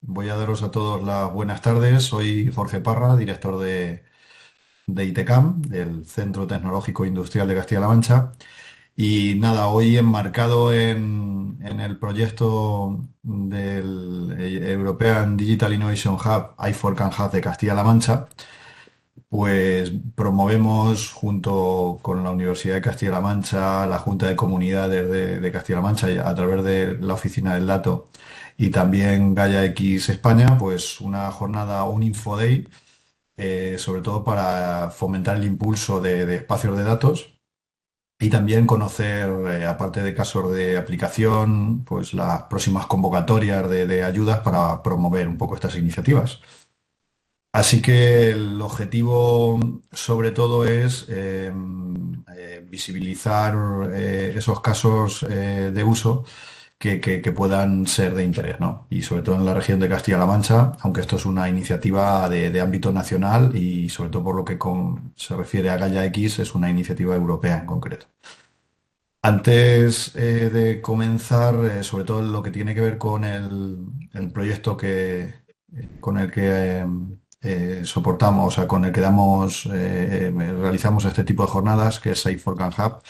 Voy a daros a todos las buenas tardes. Soy Jorge Parra, director de ITECAM, del Centro Tecnológico Industrial de Castilla-La Mancha. Y nada, hoy enmarcado en el proyecto del European Digital Innovation Hub, i4CAN Hub de Castilla-La Mancha, pues promovemos junto con la Universidad de Castilla-La Mancha, la Junta de Comunidades de Castilla-La Mancha, y a través de la Oficina del Dato y también Gaia X España, pues una jornada, un Infoday, sobre todo para fomentar el impulso de espacios de datos y también conocer, aparte de casos de aplicación, pues las próximas convocatorias de ayudas para promover un poco estas iniciativas. Así que el objetivo sobre todo es visibilizar esos casos de uso que puedan ser de interés, ¿no? Y sobre todo en la región de Castilla-La Mancha, aunque esto es una iniciativa de ámbito nacional y sobre todo por lo que se refiere a Gaia X, es una iniciativa europea en concreto. Antes de comenzar, sobre todo lo que tiene que ver con el proyecto con el que soportamos, o sea, con el que realizamos este tipo de jornadas, que es Safe for Can Hub,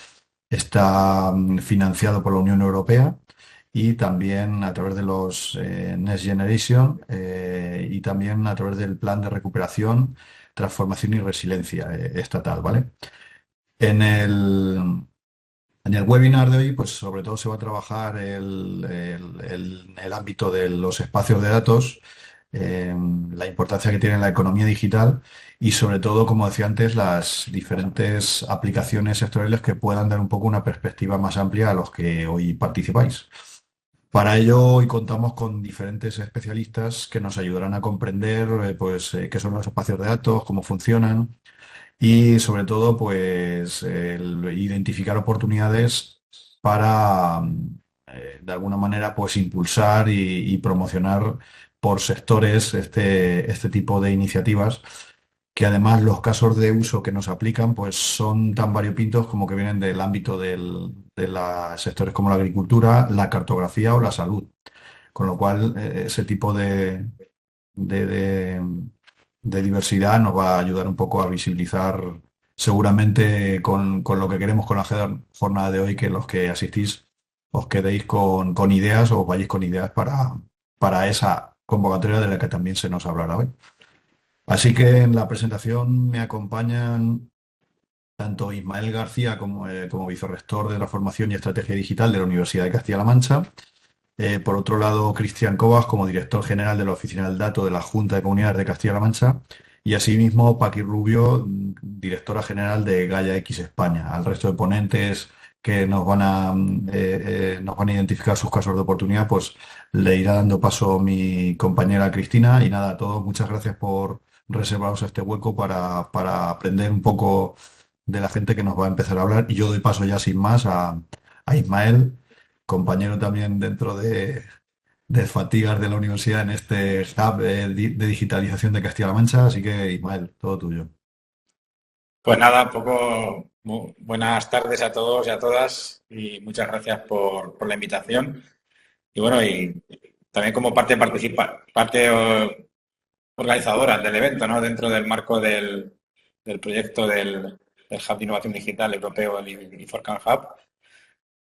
está financiado por la Unión Europea y también a través de los Next Generation y también a través del Plan de Recuperación, Transformación y Resiliencia estatal, ¿vale? En el, en el webinar de hoy, pues sobre todo se va a trabajar el ámbito de los espacios de datos, la importancia que tiene la economía digital y sobre todo, como decía antes, las diferentes aplicaciones sectoriales que puedan dar un poco una perspectiva más amplia a los que hoy participáis. Para ello, hoy contamos con diferentes especialistas que nos ayudarán a comprender, qué son los espacios de datos, cómo funcionan y sobre todo, pues, el identificar oportunidades para, de alguna manera, pues, impulsar y promocionar por sectores este tipo de iniciativas, que además los casos de uso que nos aplican, pues, son tan variopintos como que vienen del ámbito de los sectores como la agricultura, la cartografía o la salud. Con lo cual, ese tipo de, de- de diversidad nos va a ayudar un poco a visibilizar, seguramente con lo que queremos con la jornada de hoy, que los que asistís os quedéis con ideas o vayáis con ideas para esa convocatoria de la que también se nos hablará hoy. Así que en la presentación me acompañan tanto Ismael García como vicerrector de la Formación y Estrategia Digital de la Universidad de Castilla-La Mancha. Por otro lado, Cristian Cobas como director general de la Oficina del Dato de la Junta de Comunidades de Castilla-La Mancha. Y asimismo, Paqui Rubio, directora general de Gaia X España. Al resto de ponentes que nos van a identificar sus casos de oportunidad, pues le irá dando paso mi compañera Cristina. Y nada, a todos, muchas gracias por reservaros este hueco para aprender un poco de la gente que nos va a empezar a hablar. Y yo doy paso ya sin más a Ismael, compañero también dentro de Fatigas de la universidad en este hub de digitalización de Castilla-La Mancha. Así que, Ismael, todo tuyo. Pues nada, buenas tardes a todos y a todas y muchas gracias por la invitación. Y bueno, y también como parte organizadora del evento, ¿no? Dentro del marco del proyecto del Hub de Innovación Digital Europeo, el IFORCAN Hub,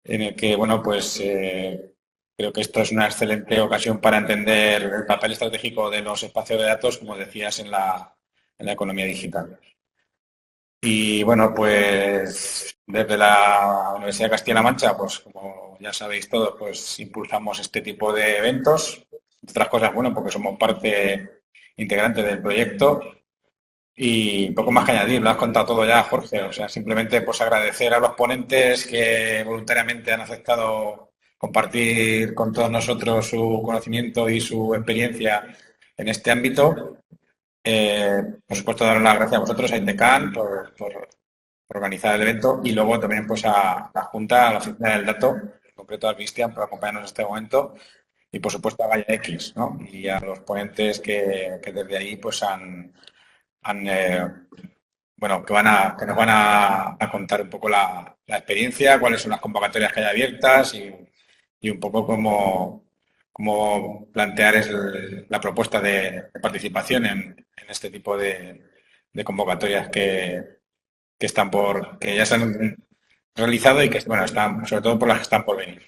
en el que, bueno, pues creo que esto es una excelente ocasión para entender el papel estratégico de los espacios de datos, como decías, en la economía digital. Y bueno, pues desde la Universidad de Castilla-La Mancha, pues como ya sabéis todos, pues impulsamos este tipo de eventos. Entre otras cosas, bueno, porque somos parte integrante del proyecto y poco más que añadir, lo has contado todo ya, Jorge. O sea, simplemente pues agradecer a los ponentes que voluntariamente han aceptado compartir con todos nosotros su conocimiento y su experiencia en este ámbito. Por supuesto, dar las gracias a vosotros, a Intecan, por organizar el evento y luego también pues a la Junta, a la Oficina del Dato, en concreto a Cristian por acompañarnos en este momento y por supuesto a Gaia X, ¿no? Y a los ponentes que desde ahí pues han bueno, que nos van a contar un poco la experiencia, cuáles son las convocatorias que hay abiertas y un poco cómo plantear la propuesta de participación en este tipo de convocatorias que están que ya se han realizado y que, bueno, están, sobre todo por las que están por venir.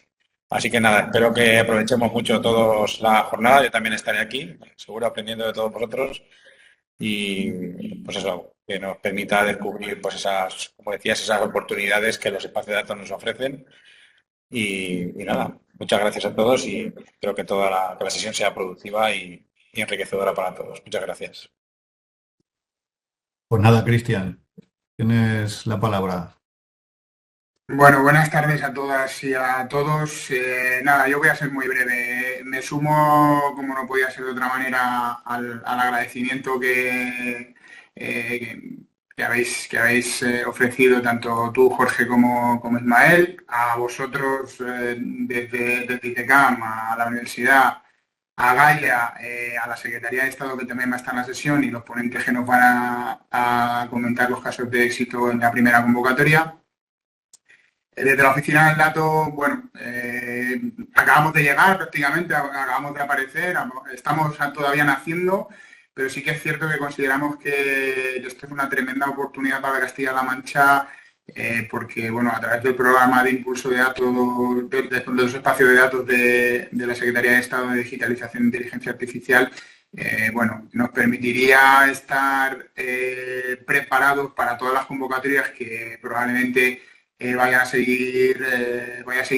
Así que nada, espero que aprovechemos mucho todos la jornada. Yo también estaré aquí, seguro aprendiendo de todos vosotros y pues eso, que nos permita descubrir pues esas, como decías, esas oportunidades que los espacios de datos nos ofrecen. Y nada, muchas gracias a todos y espero que que la sesión sea productiva y enriquecedora para todos. Muchas gracias. Pues nada, Cristian, tienes la palabra. Bueno, buenas tardes a todas y a todos. Nada, yo voy a ser muy breve. Me sumo, como no podía ser de otra manera, al agradecimiento eh, que habéis ofrecido tanto tú, Jorge, como Ismael, a vosotros desde ITECAM, a la universidad, a Gaia, a la Secretaría de Estado que también va a estar en la sesión y los ponentes que nos van a comentar los casos de éxito en la primera convocatoria. Desde la oficina del dato, bueno, acabamos de llegar prácticamente, acabamos de aparecer, estamos todavía naciendo, pero sí que es cierto que consideramos que esto es una tremenda oportunidad para Castilla-La Mancha, porque, bueno, a través del programa de impulso de datos, de los espacios de datos de la Secretaría de Estado de Digitalización e Inteligencia Artificial, bueno, nos permitiría estar preparados para todas las convocatorias que probablemente vaya a seguir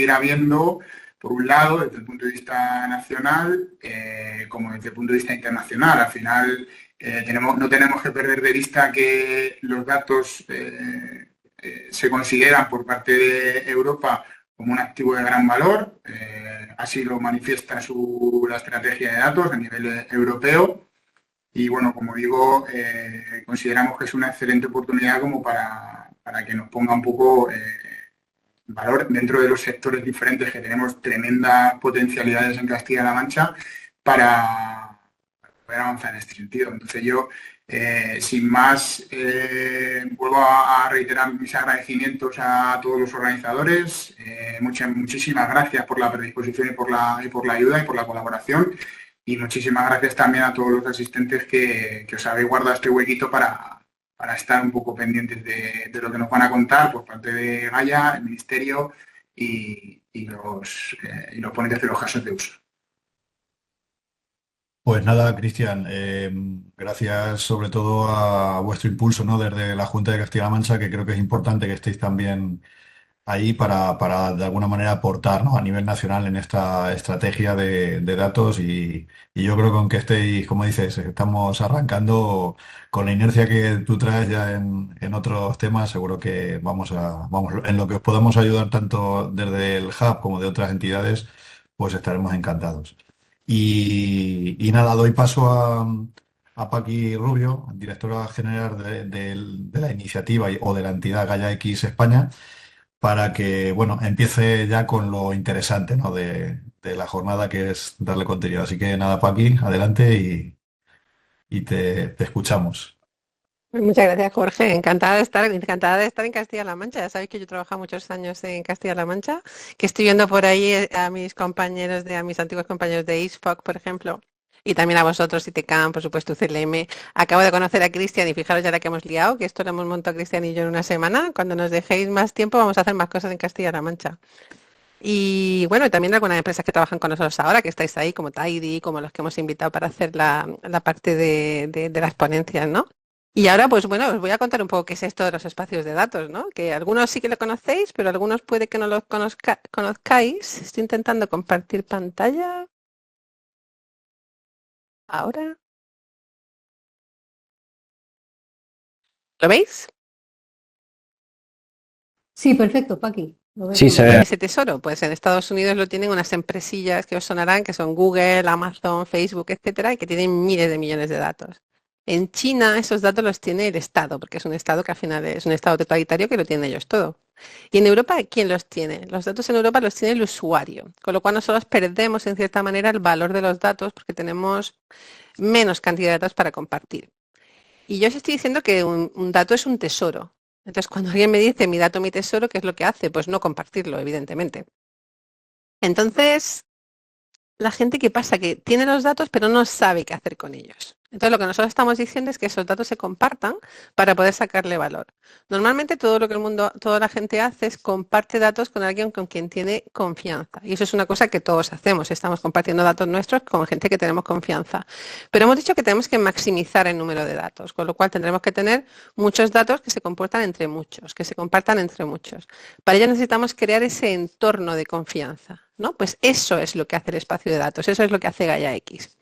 habiendo, por un lado, desde el punto de vista nacional, como desde el punto de vista internacional. Al final, no tenemos que perder de vista que los datos se consideran por parte de Europa como un activo de gran valor. Así lo manifiesta la estrategia de datos a nivel europeo. Y bueno, como digo, consideramos que es una excelente oportunidad como para que nos ponga un poco valor dentro de los sectores diferentes que tenemos tremendas potencialidades en Castilla-La Mancha para poder avanzar en este sentido. Entonces yo, sin más, vuelvo a reiterar mis agradecimientos a todos los organizadores. Muchísimas gracias por la predisposición y por la ayuda y por la colaboración. Y muchísimas gracias también a todos los asistentes que os habéis guardado este huequito para estar un poco pendientes de lo que nos van a contar por parte de Gaia, el Ministerio y los ponentes de los casos de uso. Pues nada, Cristian, gracias sobre todo a vuestro impulso, ¿no? Desde la Junta de Castilla-La Mancha, que creo que es importante que estéis también ahí para de alguna manera aportar, ¿no? A nivel nacional en esta estrategia de datos y yo creo que aunque estéis, como dices, estamos arrancando con la inercia que tú traes ya en otros temas, seguro que vamos, en lo que os podamos ayudar tanto desde el Hub como de otras entidades, pues estaremos encantados. Y nada, doy paso a Paqui Rubio, directora general de la iniciativa o de la entidad Gaia X España para que, bueno, empiece ya con lo interesante, ¿no? de la jornada, que es darle contenido. Así que nada, Paqui, adelante y te escuchamos. Muchas gracias, Jorge. Encantada de estar en Castilla-La Mancha. Ya sabéis que yo he trabajado muchos años en Castilla-La Mancha, que estoy viendo por ahí a mis antiguos compañeros de ISPOC, por ejemplo, y también a vosotros, ITECAM, por supuesto, UCLM. Acabo de conocer a Cristian y fijaros ya la que hemos liado, que esto lo hemos montado Cristian y yo en una semana. Cuando nos dejéis más tiempo vamos a hacer más cosas en Castilla-La Mancha. Y bueno, y también algunas empresas que trabajan con nosotros ahora, que estáis ahí, como Tidy, como los que hemos invitado para hacer la parte de las ponencias, ¿no? Y ahora, pues bueno, os voy a contar un poco qué es esto de los espacios de datos, ¿no? Que algunos sí que lo conocéis, pero algunos puede que no lo conozcáis. Estoy intentando compartir pantalla. Ahora. ¿Lo veis? Sí, perfecto, Paqui. Lo Sí, vemos. se ve. Ese tesoro, pues en Estados Unidos lo tienen unas empresillas que os sonarán, que son Google, Amazon, Facebook, etcétera, y que tienen miles de millones de datos. En China esos datos los tiene el Estado, porque es un Estado que al final es un Estado totalitario que lo tienen ellos todo. Y en Europa, ¿quién los tiene? Los datos en Europa los tiene el usuario, con lo cual nosotros perdemos en cierta manera el valor de los datos porque tenemos menos cantidad de datos para compartir. Y yo os estoy diciendo que un dato es un tesoro. Entonces, cuando alguien me dice mi dato, mi tesoro, ¿qué es lo que hace? Pues no compartirlo, evidentemente. Entonces, la gente que pasa, que tiene los datos pero no sabe qué hacer con ellos. Entonces lo que nosotros estamos diciendo es que esos datos se compartan para poder sacarle valor. Normalmente todo lo que toda la gente hace es comparte datos con alguien con quien tiene confianza. Y eso es una cosa que todos hacemos. Estamos compartiendo datos nuestros con gente que tenemos confianza. Pero hemos dicho que tenemos que maximizar el número de datos, con lo cual tendremos que tener muchos datos que se comportan entre muchos, que se compartan entre muchos. Para ello necesitamos crear ese entorno de confianza, ¿no? Pues eso es lo que hace el espacio de datos, eso es lo que hace GaiaX.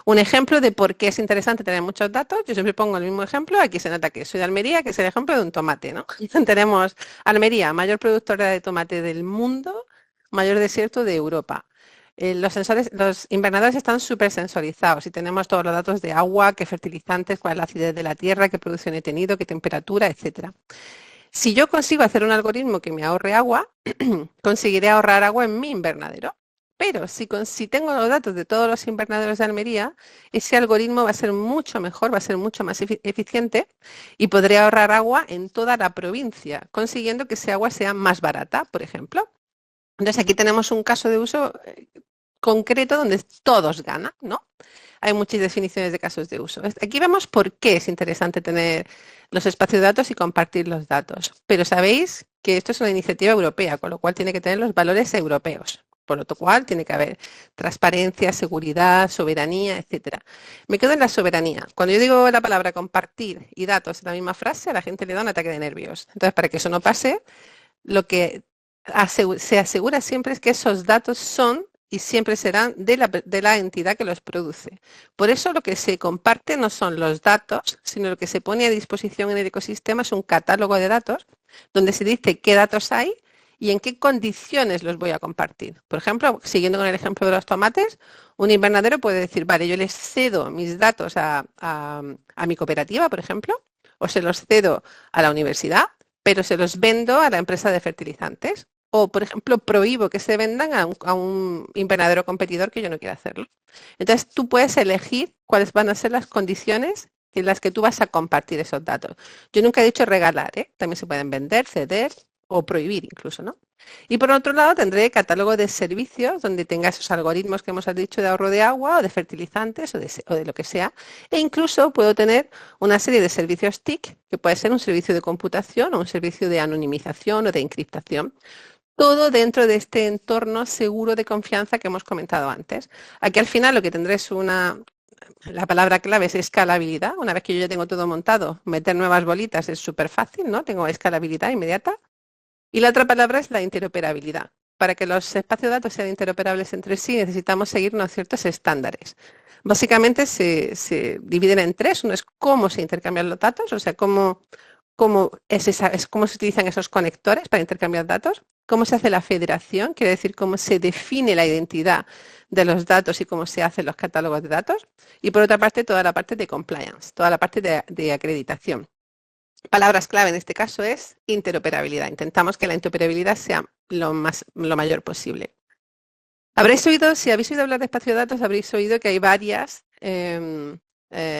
Un ejemplo de por qué es interesante tener muchos datos, yo siempre pongo el mismo ejemplo, aquí se nota que soy de Almería, que es el ejemplo de un tomate, ¿no? Tenemos Almería, mayor productora de tomate del mundo, mayor desierto de Europa. Los invernadores están súper sensorizados y tenemos todos los datos de agua, qué fertilizantes, cuál es la acidez de la tierra, qué producción he tenido, qué temperatura, etcétera. Si yo consigo hacer un algoritmo que me ahorre agua, conseguiré ahorrar agua en mi invernadero. Pero si tengo los datos de todos los invernaderos de Almería, ese algoritmo va a ser mucho mejor, va a ser mucho más eficiente y podré ahorrar agua en toda la provincia, consiguiendo que ese agua sea más barata, por ejemplo. Entonces aquí tenemos un caso de uso concreto donde todos ganan, ¿no? Hay muchas definiciones de casos de uso. Aquí vemos por qué es interesante tener los espacios de datos y compartir los datos. Pero sabéis que esto es una iniciativa europea, con lo cual tiene que tener los valores europeos. Por lo cual tiene que haber transparencia, seguridad, soberanía, etcétera. Me quedo en la soberanía. Cuando yo digo la palabra compartir y datos en la misma frase, a la gente le da un ataque de nervios. Entonces, para que eso no pase, lo que se asegura siempre es que esos datos son y siempre serán de la entidad que los produce. Por eso lo que se comparte no son los datos, sino lo que se pone a disposición en el ecosistema es un catálogo de datos donde se dice qué datos hay y en qué condiciones los voy a compartir. Por ejemplo, siguiendo con el ejemplo de los tomates, un invernadero puede decir, vale, yo les cedo mis datos a mi cooperativa, por ejemplo, o se los cedo a la universidad, pero se los vendo a la empresa de fertilizantes. O, por ejemplo, prohíbo que se vendan a un invernadero competidor que yo no quiera hacerlo. Entonces, tú puedes elegir cuáles van a ser las condiciones en las que tú vas a compartir esos datos. Yo nunca he dicho regalar, ¿eh? También se pueden vender, ceder o prohibir incluso, ¿no? Y por otro lado, tendré catálogo de servicios donde tenga esos algoritmos que hemos dicho de ahorro de agua o de fertilizantes o de lo que sea. E incluso puedo tener una serie de servicios TIC, que puede ser un servicio de computación o un servicio de anonimización o de encriptación. Todo dentro de este entorno seguro de confianza que hemos comentado antes. Aquí al final lo que tendré es la palabra clave es escalabilidad. Una vez que yo ya tengo todo montado, meter nuevas bolitas es súper fácil, ¿no? Tengo escalabilidad inmediata. Y la otra palabra es la interoperabilidad. Para que los espacios de datos sean interoperables entre sí, necesitamos seguir unos ciertos estándares. Básicamente se dividen en tres. Uno es cómo se intercambian los datos, o sea, cómo se utilizan esos conectores para intercambiar datos, cómo se hace la federación, quiere decir cómo se define la identidad de los datos y cómo se hacen los catálogos de datos. Y por otra parte, toda la parte de compliance, toda la parte de acreditación. Palabras clave en este caso es interoperabilidad. Intentamos que la interoperabilidad sea lo mayor posible. Si habéis oído hablar de espacio de datos, habréis oído que hay varias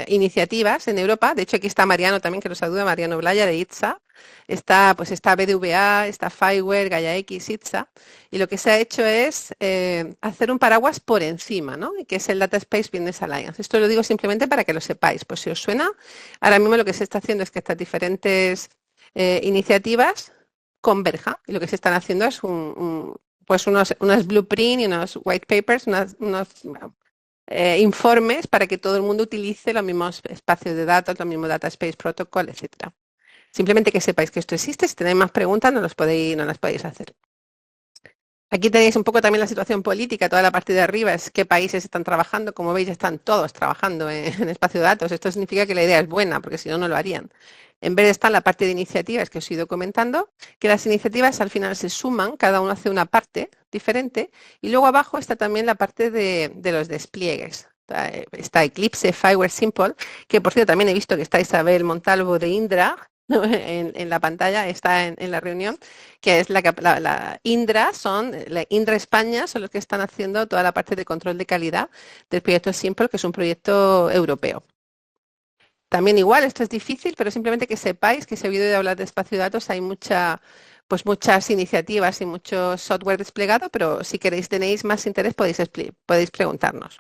iniciativas en Europa. De hecho, aquí está Mariano también, que nos saluda, Mariano Blaya de ITSA. Está BDVA, está Fireware, GaiaX, ITSA. Y lo que se ha hecho es hacer un paraguas por encima, ¿no? Que es el Data Space Business Alliance. Esto lo digo simplemente para que lo sepáis. Pues si os suena, ahora mismo lo que se está haciendo es que estas diferentes iniciativas converjan. Y lo que se están haciendo es unos blueprint y unos white papers, unos informes para que todo el mundo utilice los mismos espacios de datos, los mismos Data Space Protocol, etcétera. Simplemente que sepáis que esto existe. Si tenéis más preguntas, no las podéis hacer. Aquí tenéis un poco también la situación política. Toda la parte de arriba es qué países están trabajando. Como veis, están todos trabajando en espacio de datos. Esto significa que la idea es buena, porque si no, no lo harían. En vez de estar en la parte de iniciativas que os he ido comentando, que las iniciativas al final se suman, cada uno hace una parte diferente, y luego abajo está también la parte de los despliegues. Está Eclipse, Fireware, Simple, que por cierto también he visto que está Isabel Montalvo de Indra, ¿no? en la pantalla, está en la reunión, que es la Indra, la Indra España, son los que están haciendo toda la parte de control de calidad del proyecto Simple, que es un proyecto europeo. También igual, esto es difícil, pero simplemente que sepáis que si he oído hablar de espacio de datos hay mucha pues muchas iniciativas y mucho software desplegado, pero si tenéis más interés podéis preguntarnos.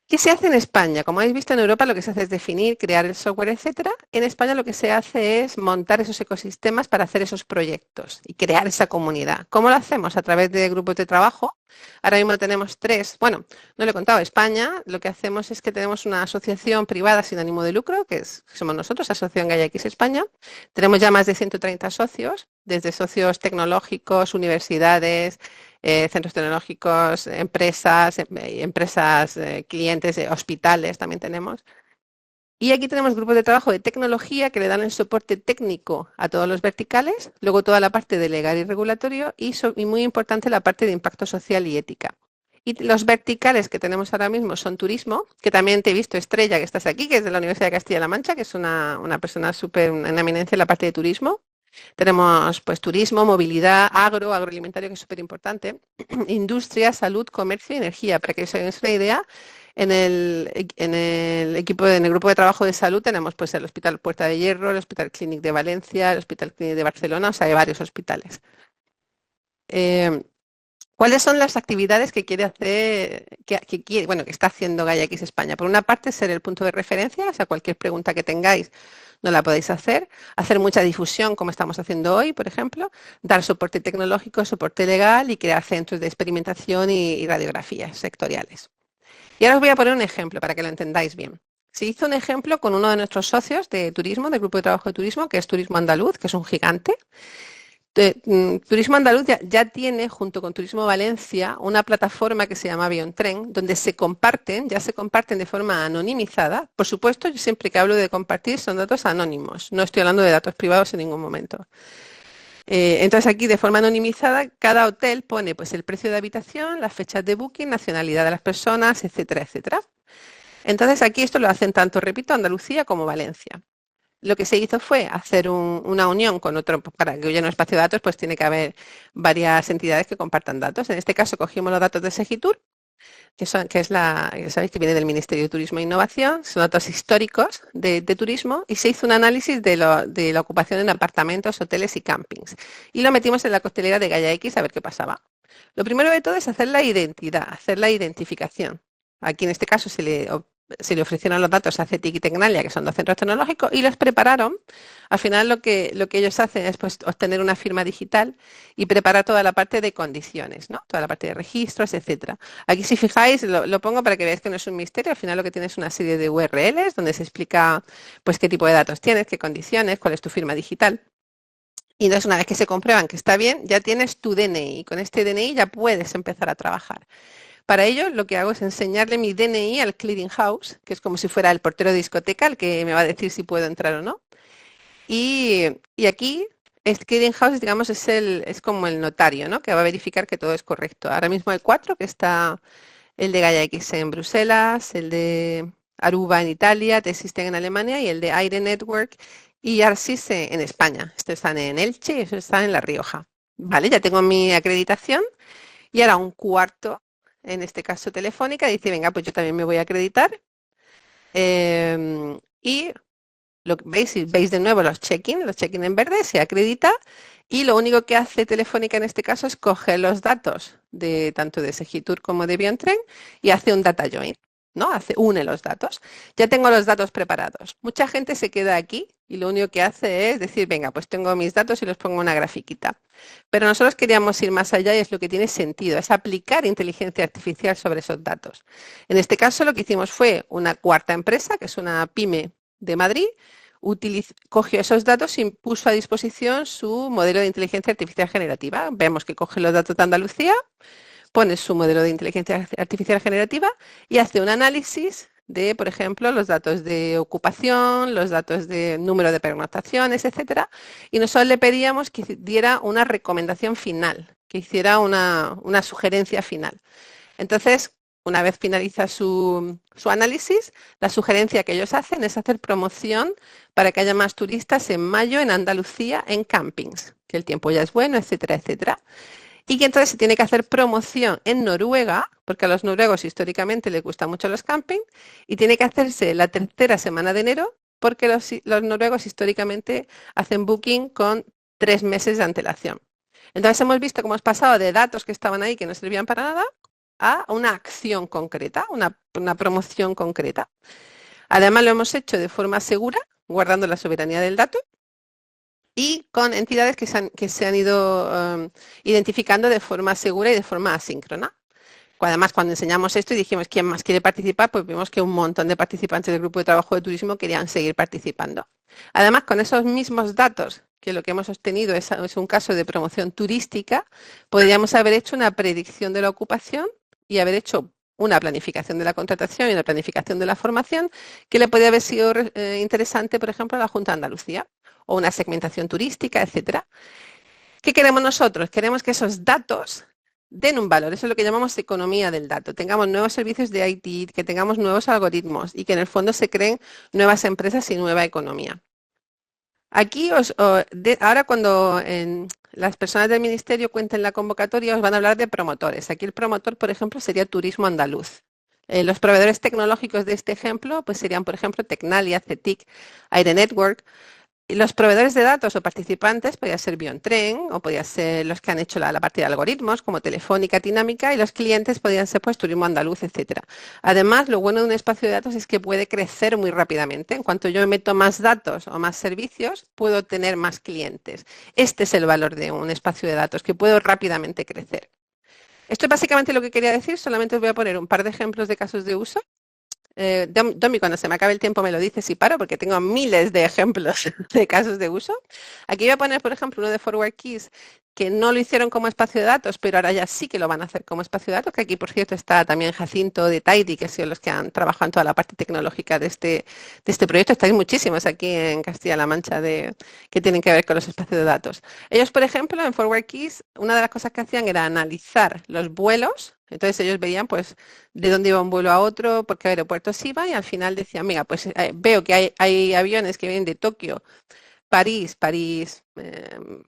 ¿Qué se hace en España? Como habéis visto, en Europa lo que se hace es definir, crear el software, etcétera. En España lo que se hace es montar esos ecosistemas para hacer esos proyectos y crear esa comunidad. ¿Cómo lo hacemos? A través de grupos de trabajo. Ahora mismo tenemos 3. Bueno, no lo he contado. España, lo que hacemos es que tenemos una asociación privada sin ánimo de lucro, que somos nosotros, Asociación GaiaX España. Tenemos ya más de 130 socios, desde socios tecnológicos, universidades, centros tecnológicos, empresas, clientes, hospitales también tenemos. Y aquí tenemos grupos de trabajo de tecnología que le dan el soporte técnico a todos los verticales, luego toda la parte de legal y regulatorio y muy importante la parte de impacto social y ética. Y los verticales que tenemos ahora mismo son turismo, que también te he visto, Estrella, que estás aquí, que es de la Universidad de Castilla-La Mancha, que es una persona súper en eminencia en la parte de turismo. Tenemos pues turismo, movilidad, agroalimentario, que es súper importante, industria, salud, comercio y energía. Para que os hagáis una idea, en el grupo de trabajo de salud tenemos pues el Hospital Puerta de Hierro, el Hospital Clínic de Valencia, el Hospital Clínic de Barcelona, o sea, hay varios hospitales. ¿Cuáles son las actividades que quiere hacer, que está haciendo GaiaX España? Por una parte, ser el punto de referencia, o sea, cualquier pregunta que tengáis no la podéis hacer mucha difusión, como estamos haciendo hoy, por ejemplo, dar soporte tecnológico, soporte legal y crear centros de experimentación y radiografías sectoriales. Y ahora os voy a poner un ejemplo para que lo entendáis bien. Se hizo un ejemplo con uno de nuestros socios de turismo, del grupo de trabajo de turismo, que es Turismo Andaluz, que es un gigante. Turismo Andaluz ya tiene, junto con Turismo Valencia, una plataforma que se llama Biontren, donde se comparten de forma anonimizada. Por supuesto, yo siempre que hablo de compartir son datos anónimos, no estoy hablando de datos privados en ningún momento. Entonces aquí de forma anonimizada cada hotel pone pues el precio de habitación, las fechas de booking, nacionalidad de las personas, etcétera, etcétera. Entonces aquí esto lo hacen tanto, repito, Andalucía como Valencia. Lo que se hizo fue hacer una unión con otro, para que hubiera un espacio de datos, pues tiene que haber varias entidades que compartan datos. En este caso cogimos los datos de Segitur, que sabéis que viene del Ministerio de Turismo e Innovación, son datos históricos de turismo, y se hizo un análisis de la ocupación en apartamentos, hoteles y campings. Y lo metimos en la costelera de GaiaX a ver qué pasaba. Lo primero de todo es hacer la identidad, hacer la identificación. Aquí en este caso se le ofrecieron los datos a CETIC y Tecnalia, que son 2 centros tecnológicos, y los prepararon. Al final lo que ellos hacen es pues, obtener una firma digital y preparar toda la parte de condiciones, ¿no? Toda la parte de registros, etcétera. Aquí, si fijáis, lo pongo para que veáis que no es un misterio. Al final lo que tienes es una serie de URLs donde se explica pues, qué tipo de datos tienes, qué condiciones, cuál es tu firma digital. Y entonces, una vez que se comprueban que está bien, ya tienes tu DNI. Con este DNI ya puedes empezar a trabajar. Para ello, lo que hago es enseñarle mi DNI al clearing house, que es como si fuera el portero de discoteca, el que me va a decir si puedo entrar o no. Y aquí, el clearing house, digamos, es como el notario, ¿no? Que va a verificar que todo es correcto. Ahora mismo hay 4, que está el de GaiaX en Bruselas, el de Aruba en Italia, T-System en Alemania y el de Aire Network y Arsys en España. Estos están en Elche y estos están en La Rioja. Vale, ya tengo mi acreditación y ahora un cuarto, en este caso Telefónica, dice, venga, pues yo también me voy a acreditar. Y veis de nuevo los check-in en verde, se acredita y lo único que hace Telefónica en este caso es coger los datos tanto de Segitur como de Biontren y hace un data join, ¿no? Une los datos. Ya tengo los datos preparados. Mucha gente se queda aquí y lo único que hace es decir, venga, pues tengo mis datos y los pongo en una grafiquita. Pero nosotros queríamos ir más allá y es lo que tiene sentido, es aplicar inteligencia artificial sobre esos datos. En este caso lo que hicimos fue una cuarta empresa, que es una pyme de Madrid, cogió esos datos y puso a disposición su modelo de inteligencia artificial generativa. Vemos que coge los datos de Andalucía, pone su modelo de inteligencia artificial generativa y hace un análisis de, por ejemplo, los datos de ocupación, los datos de número de pernoctaciones, etcétera. Y nosotros le pedíamos que diera una recomendación final, que hiciera una sugerencia final. Entonces, una vez finaliza su análisis, la sugerencia que ellos hacen es hacer promoción para que haya más turistas en mayo en Andalucía en campings, que el tiempo ya es bueno, etcétera, etcétera. Y que entonces se tiene que hacer promoción en Noruega, porque a los noruegos históricamente les gustan mucho los campings, y tiene que hacerse la 3ª semana de enero, porque los noruegos históricamente hacen booking con 3 meses de antelación. Entonces hemos visto cómo hemos pasado de datos que estaban ahí que no servían para nada a una acción concreta, una promoción concreta. Además lo hemos hecho de forma segura, guardando la soberanía del dato y con entidades que se han ido identificando de forma segura y de forma asíncrona. Además, cuando enseñamos esto y dijimos quién más quiere participar, pues vimos que un montón de participantes del grupo de trabajo de turismo querían seguir participando. Además, con esos mismos datos, que lo que hemos obtenido es un caso de promoción turística, podríamos haber hecho una predicción de la ocupación y haber hecho una planificación de la contratación y una planificación de la formación que le podría haber sido interesante, por ejemplo, a la Junta de Andalucía, o una segmentación turística, etcétera. ¿Qué queremos nosotros? Queremos que esos datos den un valor, eso es lo que llamamos economía del dato, tengamos nuevos servicios de IT, que tengamos nuevos algoritmos y que en el fondo se creen nuevas empresas y nueva economía. Aquí, ahora cuando las personas del Ministerio cuenten la convocatoria, os van a hablar de promotores. Aquí el promotor, por ejemplo, sería Turismo Andaluz. Los proveedores tecnológicos de este ejemplo pues serían, por ejemplo, Tecnalia, CETIC, Aire Network. Y los proveedores de datos o participantes podría ser Biontren o podría ser los que han hecho la parte de algoritmos como Telefónica, Dinámica, y los clientes podrían ser pues Turismo Andaluz, etcétera. Además, lo bueno de un espacio de datos es que puede crecer muy rápidamente. En cuanto yo meto más datos o más servicios, puedo tener más clientes. Este es el valor de un espacio de datos, que puedo rápidamente crecer. Esto es básicamente lo que quería decir. Solamente os voy a poner un par de ejemplos de casos de uso. Domi, cuando se me acabe el tiempo me lo dices y paro porque tengo miles de ejemplos de casos de uso. Aquí voy a poner, por ejemplo, uno de Forward Keys que no lo hicieron como espacio de datos, pero ahora ya sí que lo van a hacer como espacio de datos, que aquí, por cierto, está también Jacinto de Tidy, que son los que han trabajado en toda la parte tecnológica de este proyecto. Estáis muchísimos aquí en Castilla-La Mancha que tienen que ver con los espacios de datos. Ellos, por ejemplo, en Forward Keys, una de las cosas que hacían era analizar los vuelos. Entonces ellos veían pues de dónde iba un vuelo a otro, por qué aeropuertos iba, y al final decían, mira, pues veo que hay aviones que vienen de Tokio, París,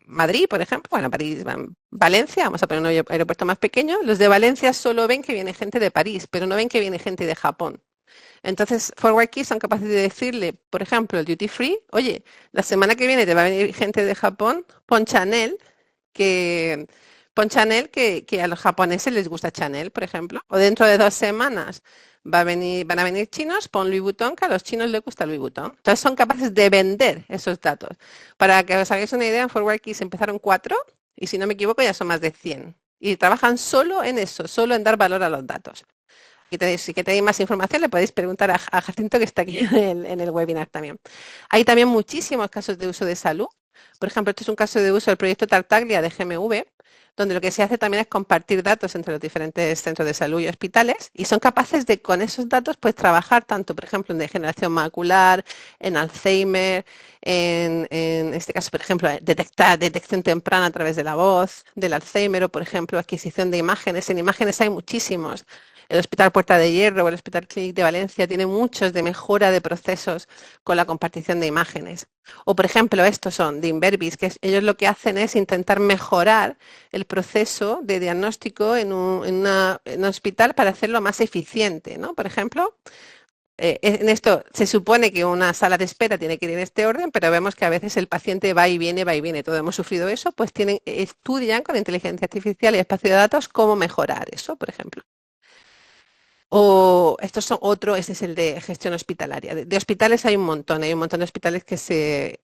Madrid, por ejemplo, bueno, París, Valencia, vamos a poner un aeropuerto más pequeño. Los de Valencia solo ven que viene gente de París, pero no ven que viene gente de Japón. Entonces, Forward Keys son capaces de decirle, por ejemplo, el Duty Free, oye, la semana que viene te va a venir gente de Japón, pon Chanel, que a los japoneses les gusta Chanel, por ejemplo. O dentro de 2 semanas van a venir chinos, pon Louis Vuitton, que a los chinos les gusta Louis Vuitton. Entonces son capaces de vender esos datos. Para que os hagáis una idea, en Forward Keys empezaron 4 y si no me equivoco ya son más de 100. Y trabajan solo en eso, solo en dar valor a los datos. Si queréis más información le podéis preguntar a Jacinto, que está aquí en el webinar también. Hay también muchísimos casos de uso de salud. Por ejemplo, este es un caso de uso del proyecto Tartaglia de GMV, donde lo que se hace también es compartir datos entre los diferentes centros de salud y hospitales, y son capaces de, con esos datos, pues trabajar tanto, por ejemplo, en degeneración macular, en Alzheimer, en este caso, por ejemplo, detección temprana a través de la voz, del Alzheimer, o, por ejemplo, adquisición de imágenes. En imágenes hay muchísimos. El Hospital Puerta de Hierro o el Hospital Clínic de Valencia tiene muchos de mejora de procesos con la compartición de imágenes. O, por ejemplo, estos son de Inverbis, que ellos lo que hacen es intentar mejorar el proceso de diagnóstico en un hospital para hacerlo más eficiente, ¿no? Por ejemplo, en esto se supone que una sala de espera tiene que ir en este orden, pero vemos que a veces el paciente va y viene, todos hemos sufrido eso, pues estudian con inteligencia artificial y espacio de datos cómo mejorar eso, por ejemplo. O estos son este es el de gestión hospitalaria. De hospitales hay un montón de hospitales que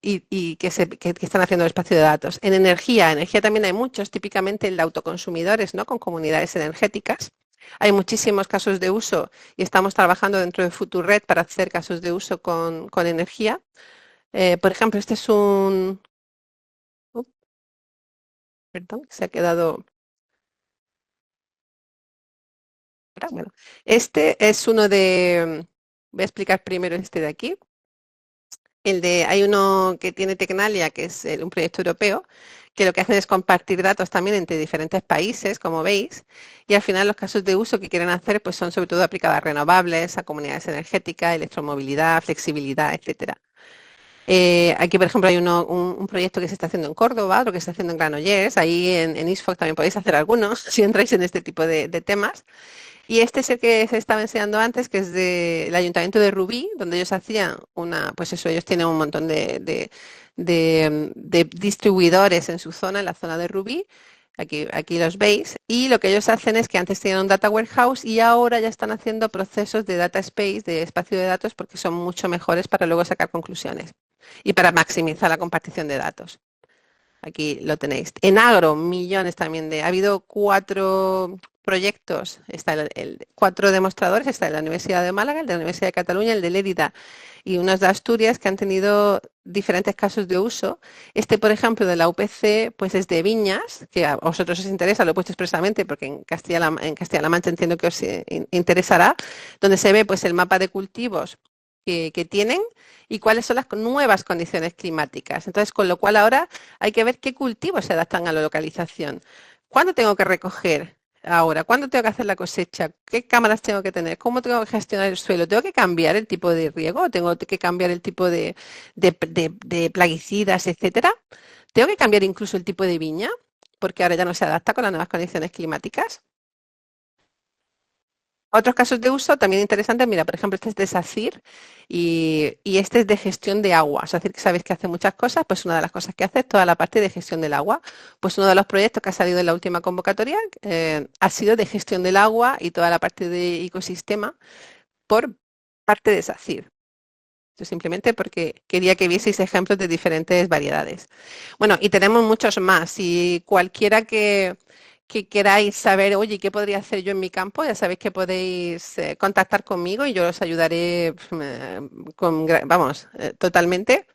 están haciendo el espacio de datos. En energía también hay muchos, típicamente el de autoconsumidores, ¿no? Con comunidades energéticas. Hay muchísimos casos de uso y estamos trabajando dentro de Futurred para hacer casos de uso con energía. Por ejemplo, este es un... Perdón, se ha quedado... Bueno, este es uno de, voy a explicar primero este de aquí. Hay uno que tiene Tecnalia, que es un proyecto europeo, que lo que hacen es compartir datos también entre diferentes países, como veis, y al final los casos de uso que quieren hacer pues son sobre todo aplicados a renovables, a comunidades energéticas, electromovilidad, flexibilidad, etcétera. Aquí, por ejemplo, hay un proyecto que se está haciendo en Córdoba, otro que se está haciendo en Granollers. Ahí en ISFOC también podéis hacer algunos si entráis en este tipo de temas. Y este es el que se estaba enseñando antes, que es del Ayuntamiento de Rubí, donde ellos hacían pues eso, ellos tienen un montón de distribuidores en su zona, en la zona de Rubí. Aquí los veis. Y lo que ellos hacen es que antes tenían un data warehouse y ahora ya están haciendo procesos de data space, de espacio de datos, porque son mucho mejores para luego sacar conclusiones y para maximizar la compartición de datos. Aquí lo tenéis. En agro, millones también ha habido 4 proyectos, 4 demostradores, está el de la Universidad de Málaga, el de la Universidad de Cataluña, el de Lérida y unos de Asturias que han tenido diferentes casos de uso. Por ejemplo, de la UPC, pues es de viñas, que a vosotros os interesa, lo he puesto expresamente porque en Castilla-La Mancha entiendo que os interesará, donde se ve pues el mapa de cultivos que tienen y cuáles son las nuevas condiciones climáticas. Entonces, con lo cual ahora hay que ver qué cultivos se adaptan a la localización. ¿Cuándo tengo que recoger? Ahora, ¿cuándo tengo que hacer la cosecha? ¿Qué cámaras tengo que tener? ¿Cómo tengo que gestionar el suelo? ¿Tengo que cambiar el tipo de riego? ¿Tengo que cambiar el tipo de plaguicidas, etcétera? ¿Tengo que cambiar incluso el tipo de viña? Porque ahora ya no se adapta con las nuevas condiciones climáticas. Otros casos de uso también interesantes, mira, por ejemplo, este es de SACIR y este es de gestión de agua. SACIR, que sabéis que hace muchas cosas, pues una de las cosas que hace es toda la parte de gestión del agua. Pues uno de los proyectos que ha salido en la última convocatoria ha sido de gestión del agua y toda la parte de ecosistema por parte de SACIR. Esto simplemente porque quería que vieseis ejemplos de diferentes variedades. Bueno, y tenemos muchos más. Y cualquiera que queráis saber, oye, ¿qué podría hacer yo en mi campo? Ya sabéis que podéis contactar conmigo y yo os ayudaré, totalmente.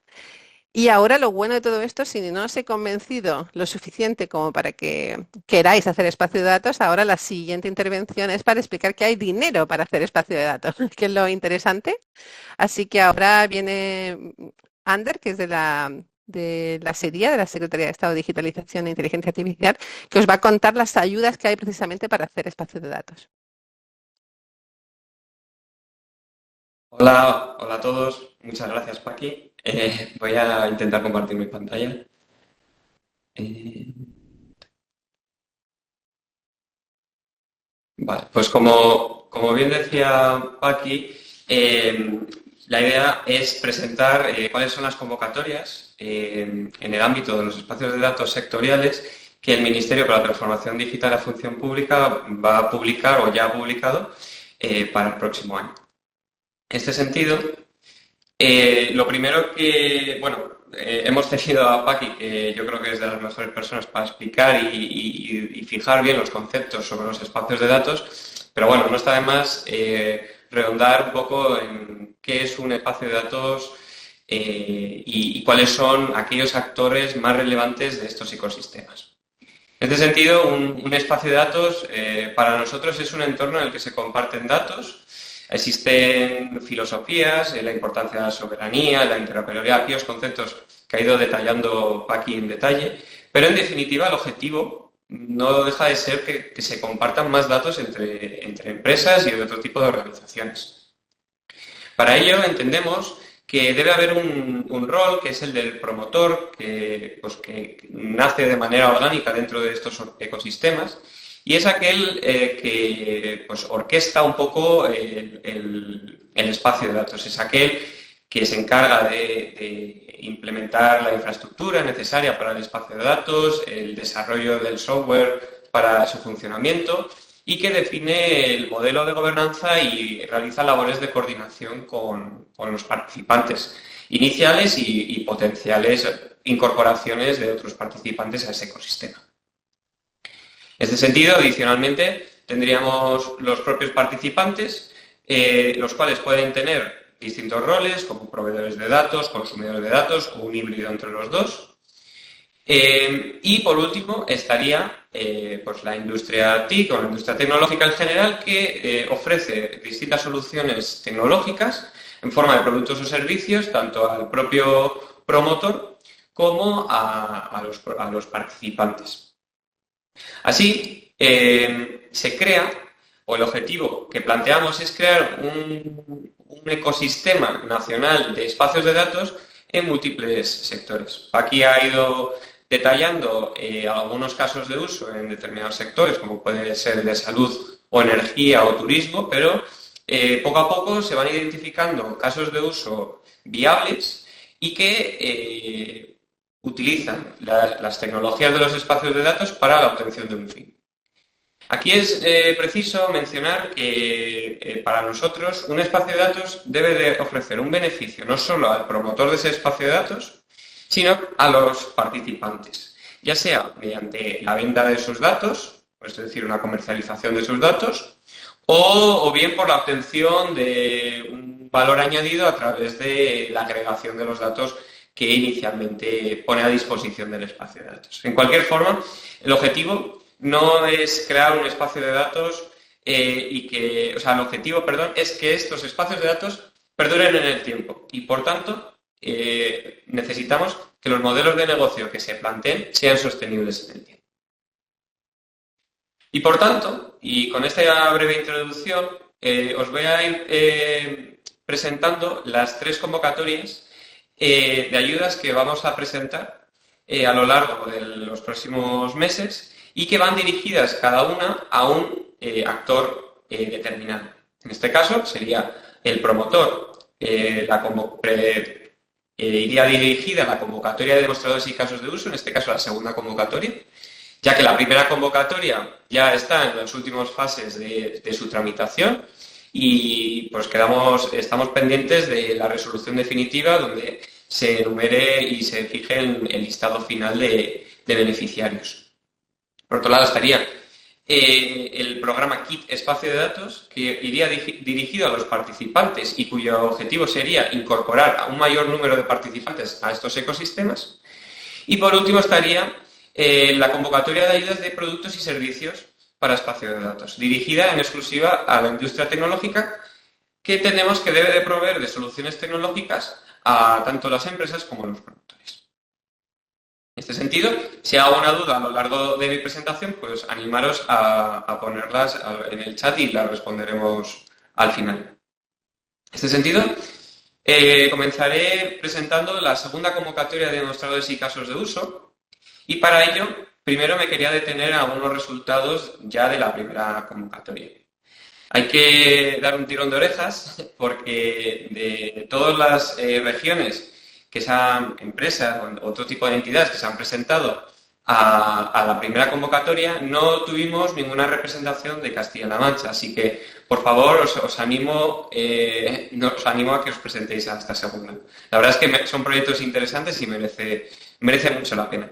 Y ahora lo bueno de todo esto, si no os he convencido lo suficiente como para que queráis hacer espacio de datos, ahora la siguiente intervención es para explicar que hay dinero para hacer espacio de datos, que es lo interesante. Así que ahora viene Ander, que es de la SEDIA, de la Secretaría de Estado de Digitalización e Inteligencia Artificial, que os va a contar las ayudas que hay precisamente para hacer espacio de datos. Hola a todos. Muchas gracias, Paqui. Voy a intentar compartir mi pantalla. Vale, pues como bien decía Paqui, la idea es presentar cuáles son las convocatorias en el ámbito de los espacios de datos sectoriales que el Ministerio para la Transformación Digital y la Función Pública va a publicar o ya ha publicado para el próximo año. En este sentido, lo primero que, hemos tenido a Paqui, que yo creo que es de las mejores personas para explicar y fijar bien los conceptos sobre los espacios de datos, pero bueno, no está de más redondar un poco en qué es un espacio de datos y cuáles son aquellos actores más relevantes de estos ecosistemas. En este sentido, un espacio de datos para nosotros es un entorno en el que se comparten datos. Existen filosofías, la importancia de la soberanía, la interoperabilidad, aquellos conceptos que ha ido detallando Paqui en detalle, pero en definitiva el objetivo no deja de ser que se compartan más datos entre empresas y de otro tipo de organizaciones. Para ello entendemos que debe haber un rol que es el del promotor, que nace de manera orgánica dentro de estos ecosistemas, y es aquel que orquesta un poco el espacio de datos. Es aquel que se encarga de implementar la infraestructura necesaria para el espacio de datos, el desarrollo del software para su funcionamiento y que define el modelo de gobernanza y realiza labores de coordinación con los participantes iniciales y potenciales incorporaciones de otros participantes a ese ecosistema. En este sentido, adicionalmente, tendríamos los propios participantes, los cuales pueden tener distintos roles, como proveedores de datos, consumidores de datos o un híbrido entre los dos. Y por último estaría la industria TIC o la industria tecnológica en general, que ofrece distintas soluciones tecnológicas en forma de productos o servicios, tanto al propio promotor como a los participantes. Así, se crea, o el objetivo que planteamos es crear un ecosistema nacional de espacios de datos en múltiples sectores. Aquí ha ido detallando algunos casos de uso en determinados sectores, como puede ser el de salud o energía o turismo, pero poco a poco se van identificando casos de uso viables y que utilizan las tecnologías de los espacios de datos para la obtención de un fin. Aquí es preciso mencionar que para nosotros un espacio de datos debe de ofrecer un beneficio no solo al promotor de ese espacio de datos, sino a los participantes, ya sea mediante la venta de sus datos, es decir, una comercialización de sus datos, o bien por la obtención de un valor añadido a través de la agregación de los datos que inicialmente pone a disposición del espacio de datos. En cualquier forma, el objetivo no es crear un espacio de datos el objetivo, es que estos espacios de datos perduren en el tiempo y, por tanto, necesitamos que los modelos de negocio que se planteen sean sostenibles en el tiempo. Y, por tanto, y con esta breve introducción, os voy a ir presentando las 3 convocatorias de ayudas que vamos a presentar a lo largo de los próximos meses y que van dirigidas cada una a un actor determinado. En este caso sería el promotor, iría dirigida a la convocatoria de demostradores y casos de uso, en este caso la segunda convocatoria, ya que la primera convocatoria ya está en las últimas fases de su tramitación y pues estamos pendientes de la resolución definitiva donde se enumere y se fije el listado final de beneficiarios. Por otro lado estaría el programa KIT Espacio de Datos, que iría dirigido a los participantes y cuyo objetivo sería incorporar a un mayor número de participantes a estos ecosistemas. Y por último estaría la convocatoria de ayudas de productos y servicios para espacio de datos, dirigida en exclusiva a la industria tecnológica, que entendemos que debe de proveer de soluciones tecnológicas a tanto las empresas como los promotores. En este sentido, si hago una duda a lo largo de mi presentación, pues animaros a ponerlas en el chat y las responderemos al final. En este sentido, comenzaré presentando la segunda convocatoria de demostradores y casos de uso y para ello, primero me quería detener a unos resultados ya de la primera convocatoria. Hay que dar un tirón de orejas porque de todas las regiones que sean empresas o otro tipo de entidades que se han presentado a la primera convocatoria, no tuvimos ninguna representación de Castilla-La Mancha. Así que, por favor, os animo a que os presentéis a esta segunda. La verdad es que son proyectos interesantes y merece mucho la pena.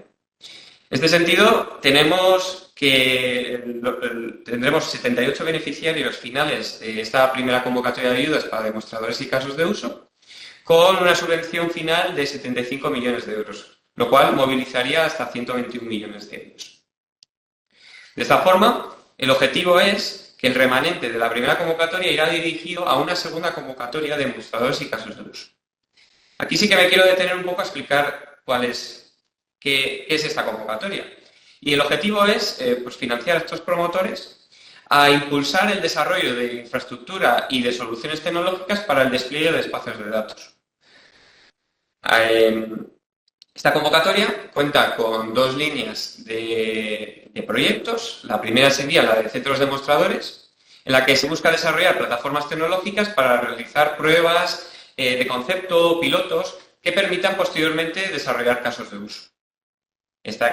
En este sentido, tendremos 78 beneficiarios finales de esta primera convocatoria de ayudas para demostradores y casos de uso, con una subvención final de 75 millones de euros, lo cual movilizaría hasta 121 millones de euros. De esta forma, el objetivo es que el remanente de la primera convocatoria irá dirigido a una segunda convocatoria de demostradores y casos de uso. Aquí sí que me quiero detener un poco a explicar qué es esta convocatoria. Y el objetivo es financiar a estos promotores a impulsar el desarrollo de infraestructura y de soluciones tecnológicas para el despliegue de espacios de datos. Esta convocatoria cuenta con 2 líneas de proyectos. La primera sería la de centros demostradores, en la que se busca desarrollar plataformas tecnológicas para realizar pruebas de concepto, pilotos, que permitan posteriormente desarrollar casos de uso.